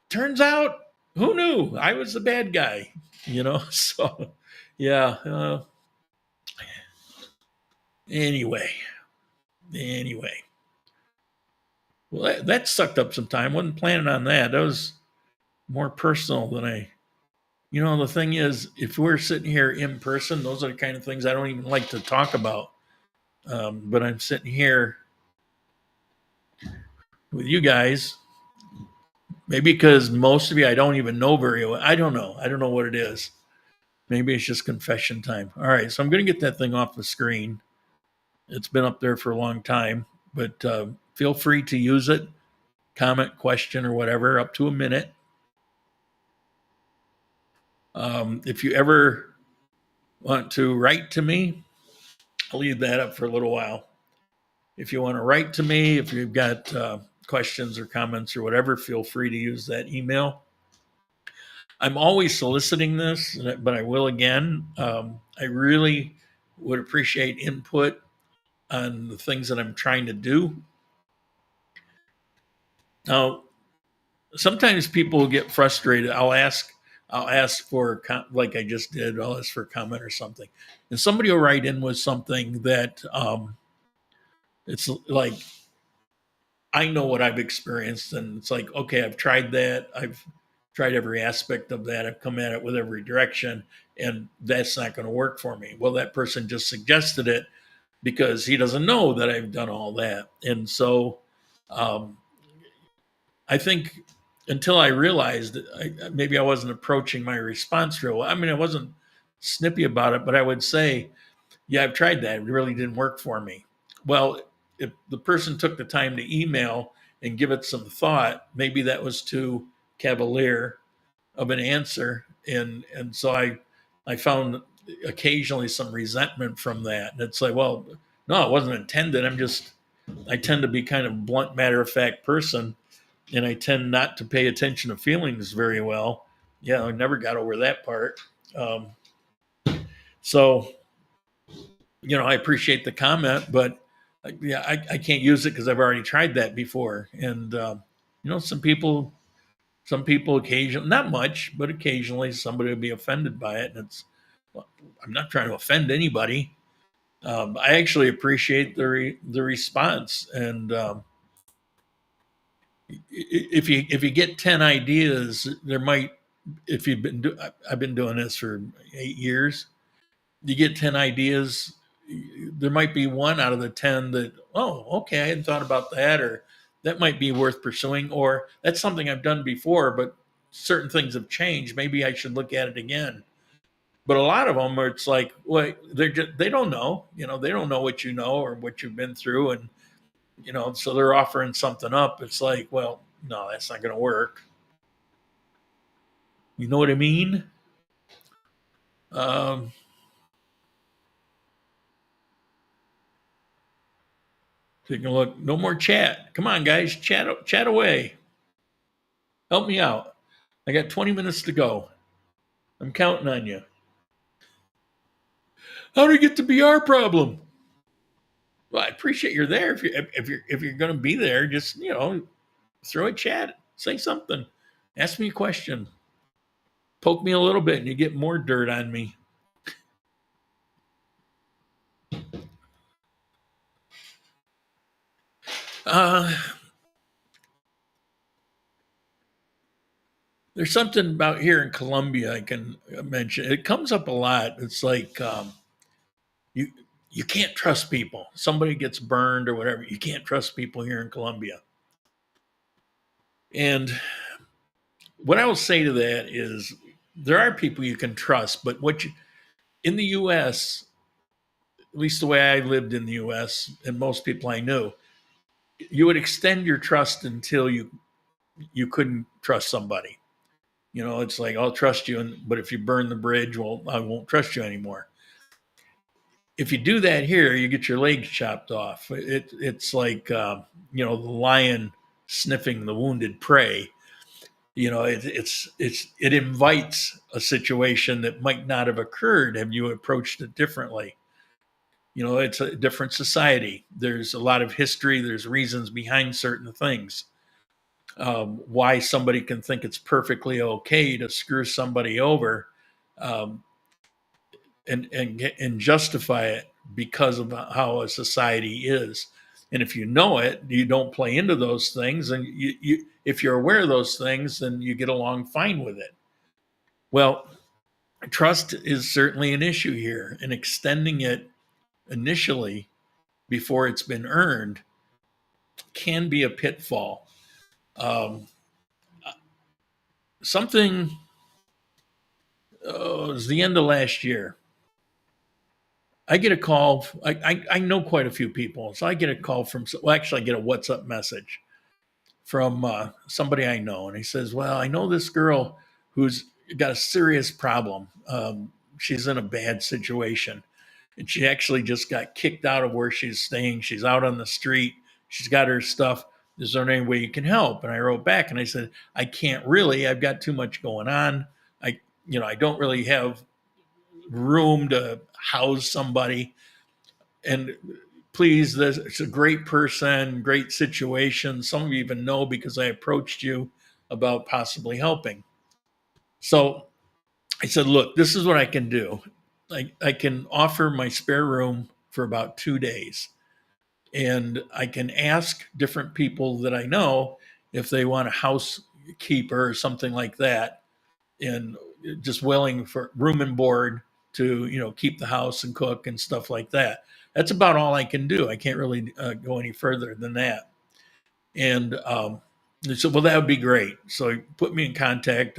turns out, who knew? I was the bad guy, So, yeah. Anyway, anyway. Well, that sucked up some time. Wasn't planning on that. That was more personal than I. The thing is, if we're sitting here in person, those are the kind of things I don't even like to talk about. But I'm sitting here with you guys, maybe because most of you I don't even know very well. I don't know. I don't know what it is. Maybe it's just confession time. All right, so I'm going to get that thing off the screen. It's been up there for a long time, but feel free to use it, comment, question, or whatever, up to a minute. If you ever want to write to me, I'll leave that up for a little while. If you want to write to me, if you've got questions or comments or whatever, feel free to use that email. I'm always soliciting this, but I will again. I really would appreciate input on the things that I'm trying to do. Now, sometimes people get frustrated. I'll ask for, like I just did, I'll ask for a comment or something. And somebody will write in with something that it's like, I know what I've experienced. And it's like, okay, I've tried that. I've tried every aspect of that. I've come at it with every direction, and that's not going to work for me. Well, that person just suggested it because he doesn't know that I've done all that. And so I think until I realized that maybe I wasn't approaching my response real well. I mean, I wasn't snippy about it, but I would say, yeah, I've tried that. It really didn't work for me. Well, if the person took the time to email and give it some thought, maybe that was too cavalier of an answer. And so I found occasionally some resentment from that. And it's like, well, no, it wasn't intended. I tend to be kind of blunt, matter of fact person, and I tend not to pay attention to feelings very well. Yeah, I never got over that part. So, I appreciate the comment, but yeah, I can't use it because I've already tried that before. And some people occasionally, not much, but occasionally somebody will be offended by it, and it's. Well, I'm not trying to offend anybody. I actually appreciate the response. And if you get 10 ideas, there might, if you've I've been doing this for 8 years, you get 10 ideas, there might be one out of the 10 that, oh, okay, I hadn't thought about that, or that might be worth pursuing, or that's something I've done before, but certain things have changed. Maybe I should look at it again. But a lot of them are, it's like, well, they don't know, they don't know what you know or what you've been through. And, so they're offering something up. It's like, well, no, that's not going to work. You know what I mean? Um, Taking a look. No more chat. Come on, guys, chat away. Help me out. I got 20 minutes to go. I'm counting on you. How do you get to be our problem? Well, I appreciate you're there. If you're going to be there, just throw a chat, say something, ask me a question, poke me a little bit, and you get more dirt on me. There's something about here in Colombia I can mention. It comes up a lot. It's like you you can't trust people. Somebody gets burned or whatever. You can't trust people here in Colombia. And what I will say to that is there are people you can trust, but in the US, at least the way I lived in the US and most people I knew, you would extend your trust until you couldn't trust somebody. It's like, I'll trust you, but if you burn the bridge, well, I won't trust you anymore. If you do that here, you get your legs chopped off. It's like, the lion sniffing the wounded prey. It invites a situation that might not have occurred had you approached it differently. It's a different society. There's a lot of history. There's reasons behind certain things. Why somebody can think it's perfectly okay to screw somebody over, um, and justify it because of how a society is. And if you know it, you don't play into those things. And if you're aware of those things, then you get along fine with it. Well, trust is certainly an issue here, and extending it initially before it's been earned can be a pitfall. Um, Something it was the end of last year. I get a call. I know quite a few people, so I get a call from. Well, actually, I get a WhatsApp message from somebody I know, and he says, "Well, I know this girl who's got a serious problem. She's in a bad situation, and she actually just got kicked out of where she's staying. She's out on the street. She's got her stuff. Is there any way you can help?" And I wrote back and I said, "I can't really. I've got too much going on. I don't really have room to house somebody. And please, it's a great person, great situation. Some of you even know because I approached you about possibly helping." So I said, "Look, this is what I can do. I can offer my spare room for about 2 days, and I can ask different people that I know if they want a housekeeper or something like that, and just willing for room and board to keep the house and cook and stuff like that. That's about all I can do. I can't really go any further than that." And they said, "Well, that would be great." So he put me in contact.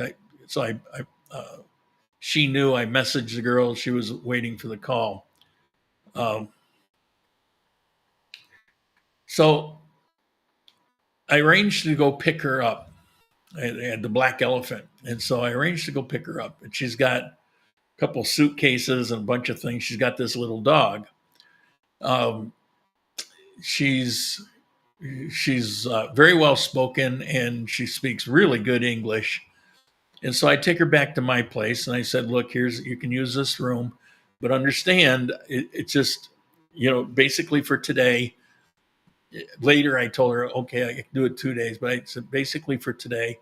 She knew. I messaged the girl. She was waiting for the call. Um, so I arranged to go pick her up at the Black Elephant. And so I arranged to go pick her up. And she's got a couple suitcases and a bunch of things. She's got this little dog. Um, she's very well spoken, and she speaks really good English. And so I take her back to my place, and I said, "Look, you can use this room, but understand it's just basically for today." Later, I told her, "Okay, I can do it 2 days," but I said basically for today.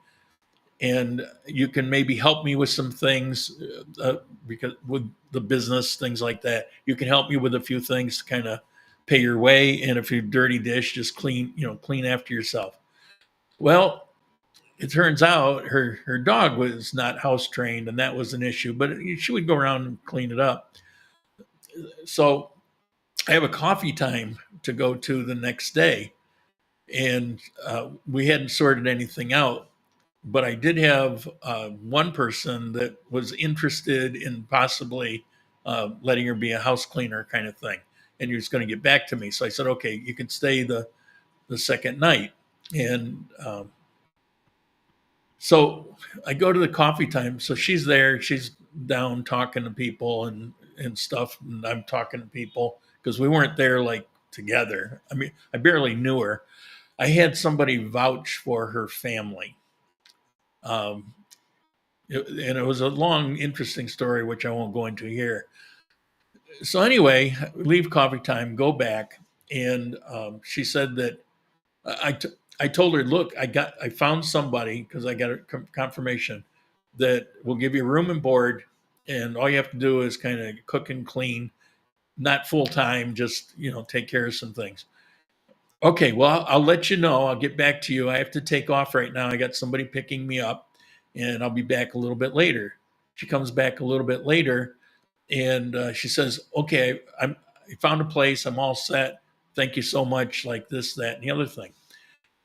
and you can maybe help me with some things because with the business, things like that. You can help me with a few things to kind of pay your way. And if you're dirty dish, just clean after yourself. Well, it turns out her dog was not house trained, and that was an issue. But she would go around and clean it up. So I have a coffee time to go to the next day, and we hadn't sorted anything out. But I did have one person that was interested in possibly letting her be a house cleaner kind of thing, and he was going to get back to me. So I said, okay, you can stay the second night, and so I go to the coffee time. So she's there. She's down talking to people and stuff. And I'm talking to people because we weren't there like together. I mean, I barely knew her. I had somebody vouch for her family. Um, and it was a long, interesting story, which I won't go into here. So anyway, leave coffee time, go back. And she said that I, t- I told her, look, I found somebody because I got a confirmation that will give you room and board, and all you have to do is kind of cook and clean, not full time, just take care of some things. Okay, well, I'll let you know. I'll get back to you. I have to take off right now. I got somebody picking me up, and I'll be back a little bit later. She comes back a little bit later, and she says, okay, I found a place. I'm all set. Thank you so much. Like this, that, and the other thing.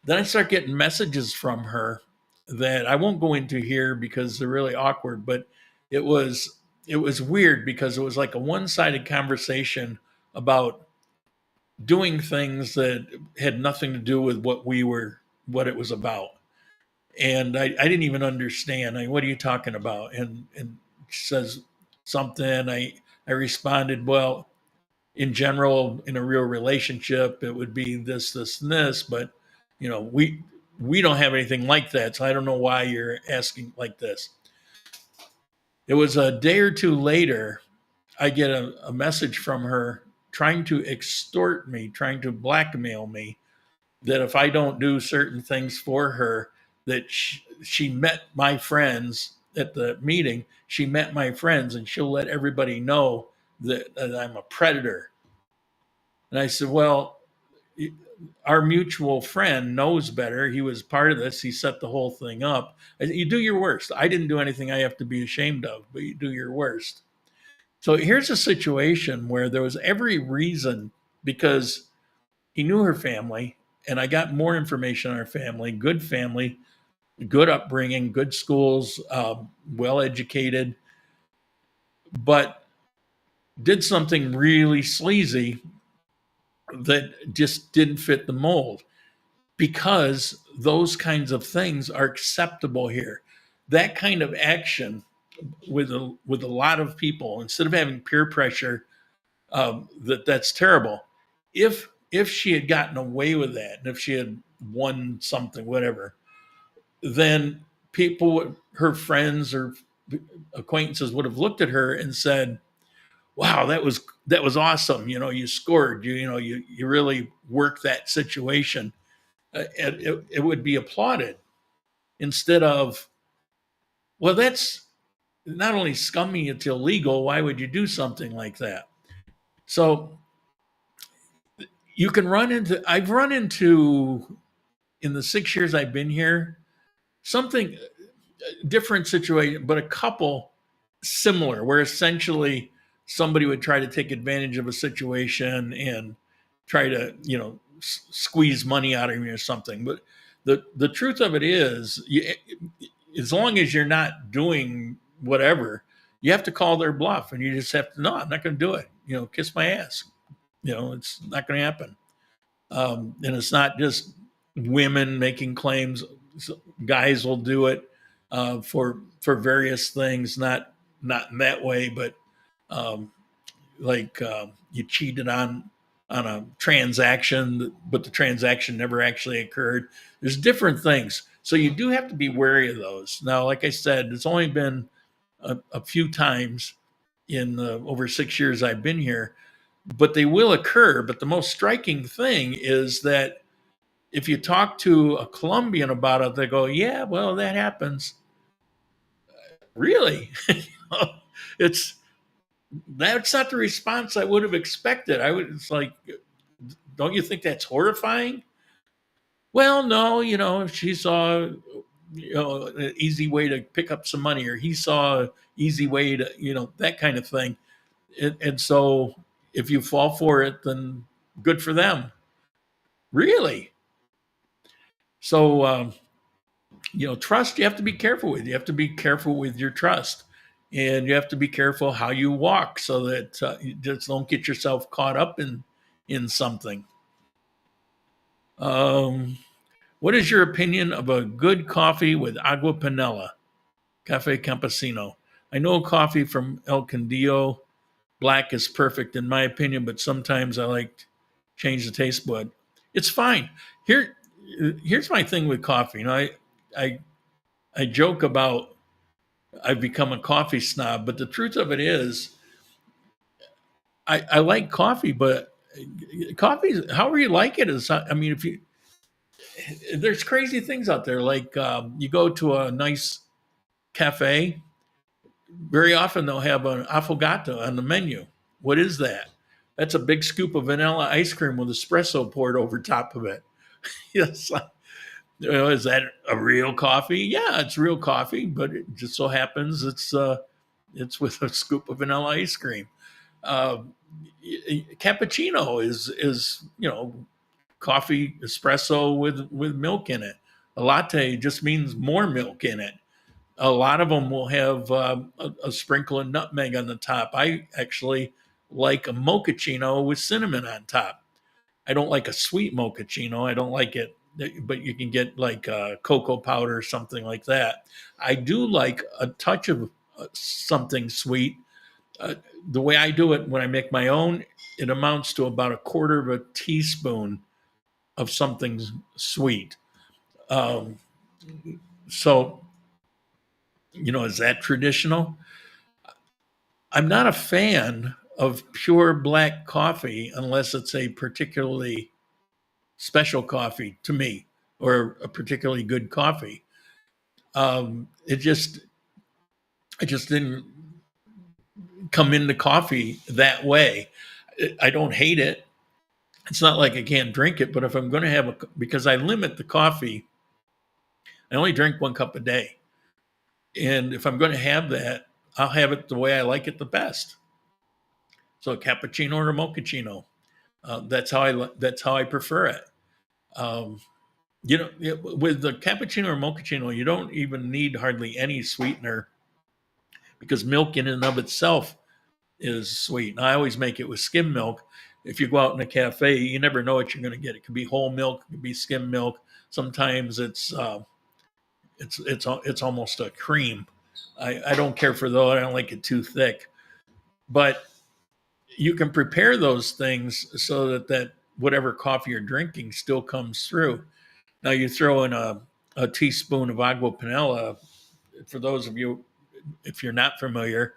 Then I start getting messages from her that I won't go into here because they're really awkward, but it was it was weird because it was like a one-sided conversation about doing things that had nothing to do with what it was about. And I didn't even understand. What are you talking about? And she says something. I responded, well, in general, in a real relationship, it would be this, this, and this, but we don't have anything like that. So I don't know why you're asking like this. It was a day or two later, I get a message from her trying to extort me, trying to blackmail me that if I don't do certain things for her, that she met my friends at the meeting. She met my friends and she'll let everybody know that I'm a predator. And I said, well, our mutual friend knows better. He was part of this. He set the whole thing up. You do your worst. I didn't do anything I have to be ashamed of, but you do your worst. So here's a situation where there was every reason because he knew her family, and I got more information on her family, good upbringing, good schools, well educated, but did something really sleazy that just didn't fit the mold because those kinds of things are acceptable here. That kind of action with a lot of people, instead of having peer pressure, that's terrible. If she had gotten away with that, and if she had won something, whatever, then people, her friends or acquaintances, would have looked at her and said, "Wow, that was awesome! You scored. You really worked that situation." It would be applauded instead of, "Well, that's not only scummy, it's illegal. Why would you do something like that?" So I've run into, in the 6 years I've been here, something different situation, but a couple similar, where essentially somebody would try to take advantage of a situation and try to, squeeze money out of you or something. But the truth of it is, as long as you're not doing whatever, you have to call their bluff, and you just have to, no, I'm not going to do it. Kiss my ass. It's not going to happen. And it's not just women making claims; guys will do it for various things. Not in that way, but um, like you cheated on a transaction, but the transaction never actually occurred. There's different things, so you do have to be wary of those. Now, like I said, it's only been a few times in the over 6 years I've been here, but they will occur. But the most striking thing is that if you talk to a Colombian about it, they go, "Yeah, well, that happens." Really? it's that's not the response I would have expected. It's like, don't you think that's horrifying? Well, no, if she saw, an easy way to pick up some money, or he saw an easy way to, that kind of thing. And so if you fall for it, then good for them. Really? So, trust you have to be careful with. You have to be careful with your trust. And you have to be careful how you walk so that you just don't get yourself caught up in something. What is your opinion of a good coffee with agua panela, cafe campesino? I know coffee from El Condillo black is perfect in my opinion, but sometimes I like to change the taste bud. It's fine. Here's my thing with coffee. I I joke about I've become a coffee snob, but the truth of it is, I like coffee, but coffee, however you like it, is. I mean, if you there's crazy things out there. Like you go to a nice cafe, very often they'll have an affogato on the menu. What is that? That's a big scoop of vanilla ice cream with espresso poured over top of it. Yes, is that a real coffee? Yeah, it's real coffee, but it just so happens it's with a scoop of vanilla ice cream. Uh, Cappuccino is coffee espresso with milk in it. A latte just means more milk in it. A lot of them will have a sprinkle of nutmeg on the top. I actually like a mochaccino with cinnamon on top. I don't like a sweet mochaccino. I don't like it, but you can get like cocoa powder or something like that. I do like a touch of something sweet. Uh, the way I do it when I make my own, it amounts to about a quarter of a teaspoon of something sweet. Um, so, is that traditional? I'm not a fan of pure black coffee unless it's a particularly special coffee to me or a particularly good coffee. It just, I just didn't come into coffee that way. I don't hate it. It's not like I can't drink it, but if I'm going to have because I limit the coffee, I only drink 1 cup a day. And if I'm going to have that, I'll have it the way I like it the best. So a cappuccino or a mochaccino. That's how I prefer it. Um, with the cappuccino or mochaccino, you don't even need hardly any sweetener because milk in and of itself is sweet. And I always make it with skim milk. If you go out in a cafe, you never know what you're going to get. It could be whole milk, it could be skim milk. Sometimes it's almost a cream. I don't care for those. I don't like it too thick. But you can prepare those things so that whatever coffee you're drinking still comes through. Now you throw in a teaspoon of agua panela. For those of you, if you're not familiar,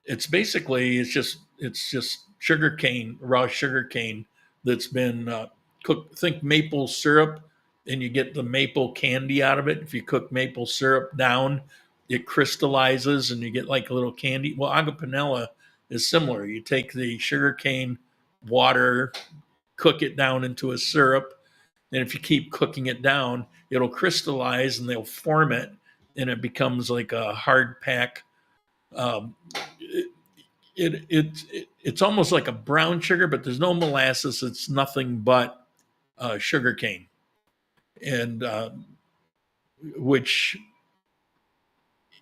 it's just sugar cane, raw sugar cane that's been cooked. Think maple syrup, and you get the maple candy out of it. If you cook maple syrup down, it crystallizes and you get like a little candy. Well, agua panela is similar. You take the sugar cane water, cook it down into a syrup, and if you keep cooking it down, it'll crystallize and they'll form it, and it becomes like a hard pack. Um, it's almost like a brown sugar, but there's no molasses. It's nothing but sugar cane, and which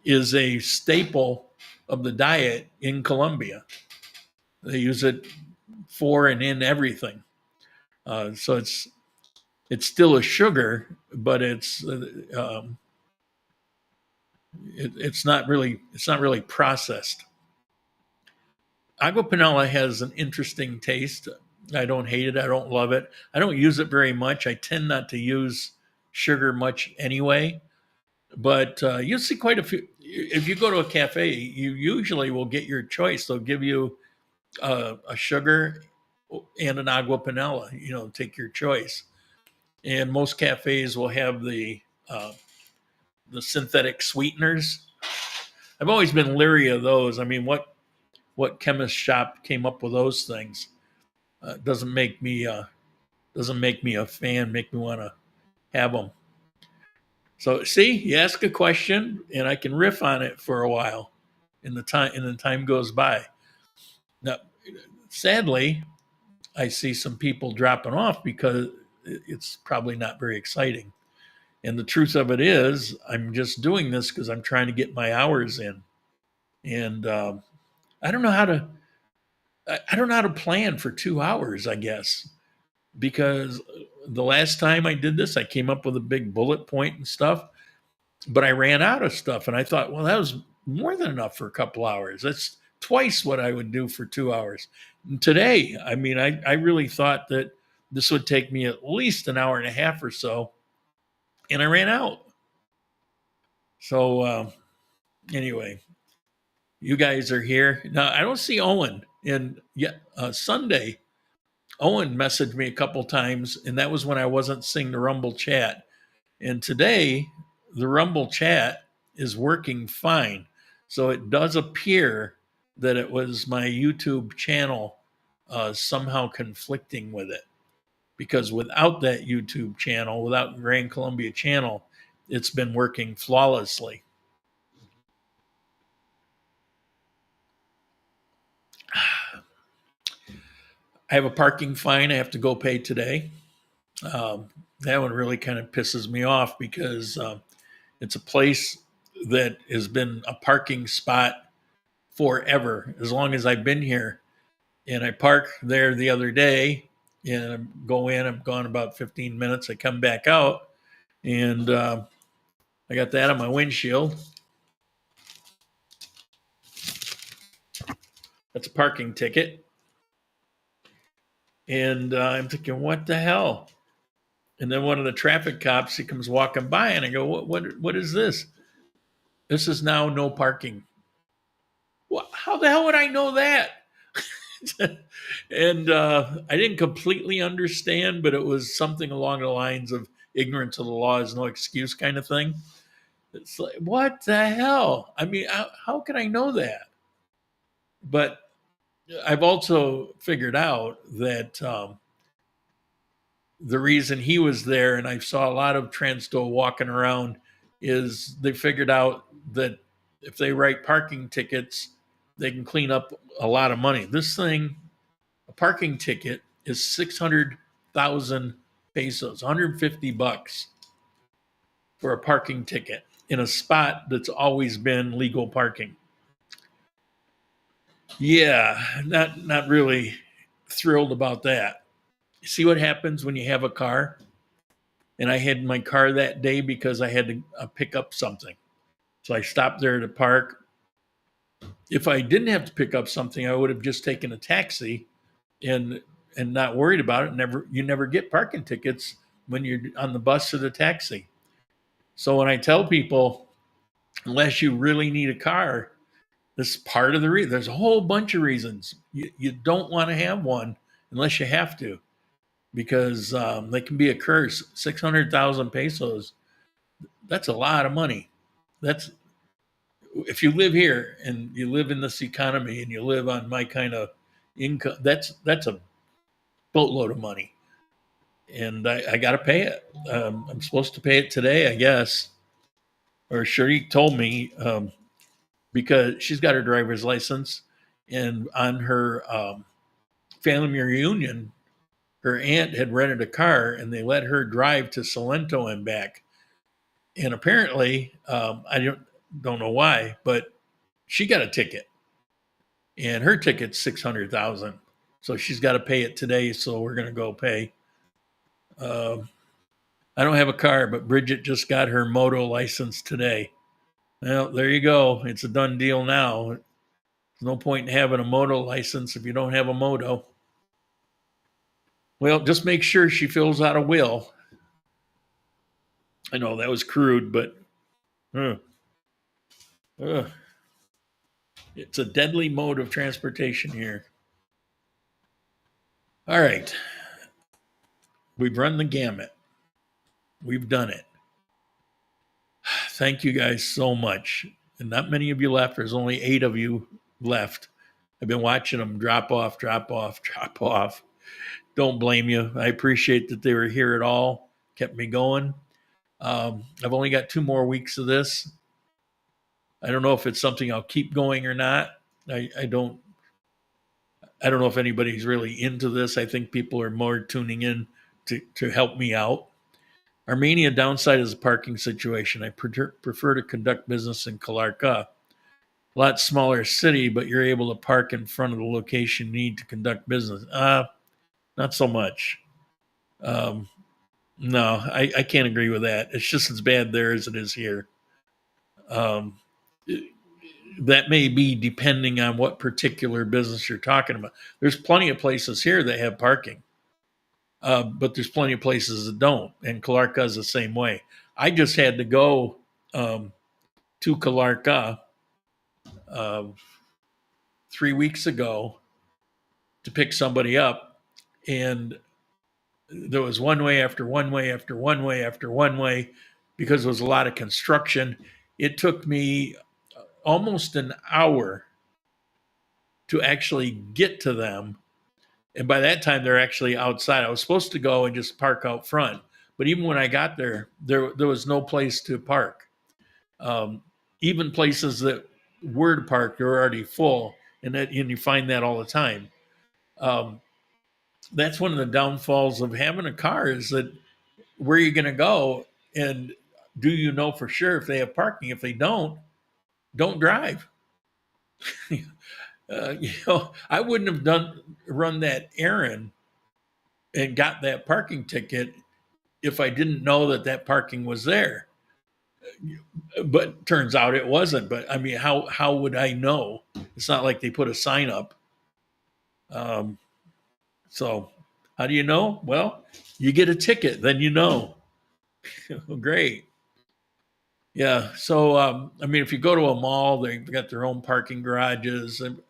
is a staple of the diet in Colombia. They use it for and in everything. So it's still a sugar, but it's not really processed. Agua panela has an interesting taste. I don't hate it. I don't love it. I don't use it very much. I tend not to use sugar much anyway. But you'll see quite a few. If you go to a cafe, you usually will get your choice. They'll give you a sugar and an agua panela. Take your choice. And most cafes will have the synthetic sweeteners. I've always been leery of those. I mean, what chemist shop came up with those things? Doesn't make me a fan. Make me want to have them. So see, you ask a question, and I can riff on it for a while, and the time goes by. Now, sadly, I see some people dropping off because it's probably not very exciting. And the truth of it is, I'm just doing this because I'm trying to get my hours in, and I don't know how to. I don't know how to plan for 2 hours. I guess because the last time I did this, I came up with a big bullet point and stuff, but I ran out of stuff, and I thought, well, that was more than enough for a couple hours. That's twice what I would do for 2 hours. And today, I mean, I really thought that this would take me at least an hour and a half or so, and I ran out. So anyway, you guys are here now. I don't see Owen, and yet Sunday, Owen messaged me a couple times, and that was when I wasn't seeing the Rumble chat. And today, the Rumble chat is working fine. So it does appear that it was my YouTube channel somehow conflicting with it. Because without that YouTube channel, without Grand Columbia channel, it's been working flawlessly. I have a parking fine I have to go pay today. That one really kind of pisses me off because it's a place that has been a parking spot forever, as long as I've been here. And I park there the other day and I go in, I'm gone about 15 minutes. I come back out and I got that on my windshield. That's a parking ticket. And I'm thinking, what the hell? And then one of the traffic cops, he comes walking by and I go, what is this? This is now no parking. Well, how the hell would I know that? And I didn't completely understand, but it was something along the lines of ignorance of the law is no excuse kind of thing. It's like, what the hell? I mean, how can I know that? But I've also figured out that the reason he was there, and I saw a lot of Transdo walking around, is they figured out that if they write parking tickets, they can clean up a lot of money. This thing, a parking ticket, is 600,000 pesos, $150 for a parking ticket in a spot that's always been legal parking. Yeah, not really thrilled about that. You see what happens when you have a car? And I had my car that day because I had to pick up something. So I stopped there to park. If I didn't have to pick up something, I would have just taken a taxi and not worried about it. You never get parking tickets when you're on the bus or the taxi. So when I tell people, unless you really need a car, this is part of the reason. There's a whole bunch of reasons you don't want to have one unless you have to, because they can be a curse. 600,000 pesos, that's a lot of money. That's if you live here and you live in this economy and you live on my kind of income, that's a boatload of money, and I got to pay it. I'm supposed to pay it today, I guess. Or Shari told me because she's got her driver's license, and on her family reunion, her aunt had rented a car and they let her drive to Salento and back. And apparently, I don't know why, but she got a ticket, and her ticket's 600,000. So she's got to pay it today. So we're going to go pay. I don't have a car, but Bridget just got her moto license today. Well, there you go. It's a done deal now. There's no point in having a moto license if you don't have a moto. Well, just make sure she fills out a will. I know that was crude, but it's a deadly mode of transportation here. All right. We've run the gamut. We've done it. Thank you guys so much. and not many of you left. There's only 8 of you left. I've been watching them drop off, drop off, drop off. Don't blame you. I appreciate that they were here at all, kept me going. I've only got 2 more weeks of this. I don't know if it's something I'll keep going or not. I don't know if anybody's really into this. I think people are more tuning in to help me out. Armenia downside is a parking situation. I prefer to conduct business in Calarca. A lot smaller city, but you're able to park in front of the location you need to conduct business. Not so much. No, I can't agree with that. It's just as bad there as it is here. That may be depending on what particular business you're talking about. There's plenty of places here that have parking, but there's plenty of places that don't. And Calarca is the same way. I just had to go to Calarca 3 weeks ago to pick somebody up, and there was one way after one way after one way after one way because there was a lot of construction. It took me almost an hour to actually get to them. And by that time, they're actually outside. I was supposed to go and just park out front. But even when I got there, there was no place to park. Even places that were to park, they're already full. And you find that all the time. That's one of the downfalls of having a car is that where are you going to go? And do you know for sure if they have parking? If they don't drive. I wouldn't have run that errand and got that parking ticket if I didn't know that parking was there. But turns out it wasn't. But I mean, how would I know? It's not like they put a sign up. So how do you know? Well, you get a ticket, then you know. Great. Yeah. So, I mean, if you go to a mall, they've got their own parking garages. And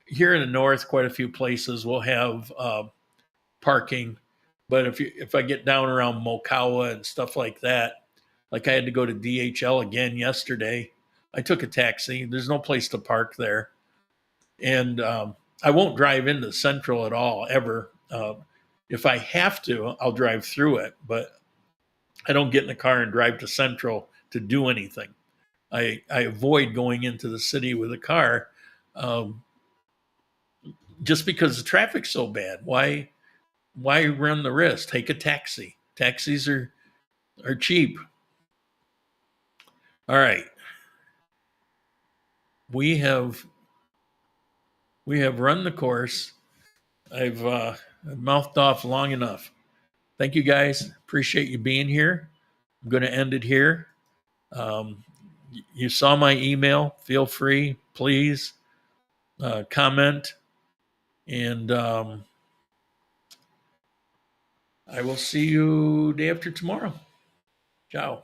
here in the north, quite a few places will have parking. But if I get down around Mokawa and stuff like that, like I had to go to DHL again yesterday. I took a taxi. There's no place to park there. And I won't drive into Central at all, ever. If I have to, I'll drive through it. But I don't get in the car and drive to Central to do anything. I avoid going into the city with a car just because the traffic's so bad. Why run the risk? Take a taxi. Taxis are cheap. All right. We have run the course. I've mouthed off long enough. Thank you guys. Appreciate you being here. I'm going to end it here. You saw my email. Feel free, please comment. And I will see you day after tomorrow. Ciao.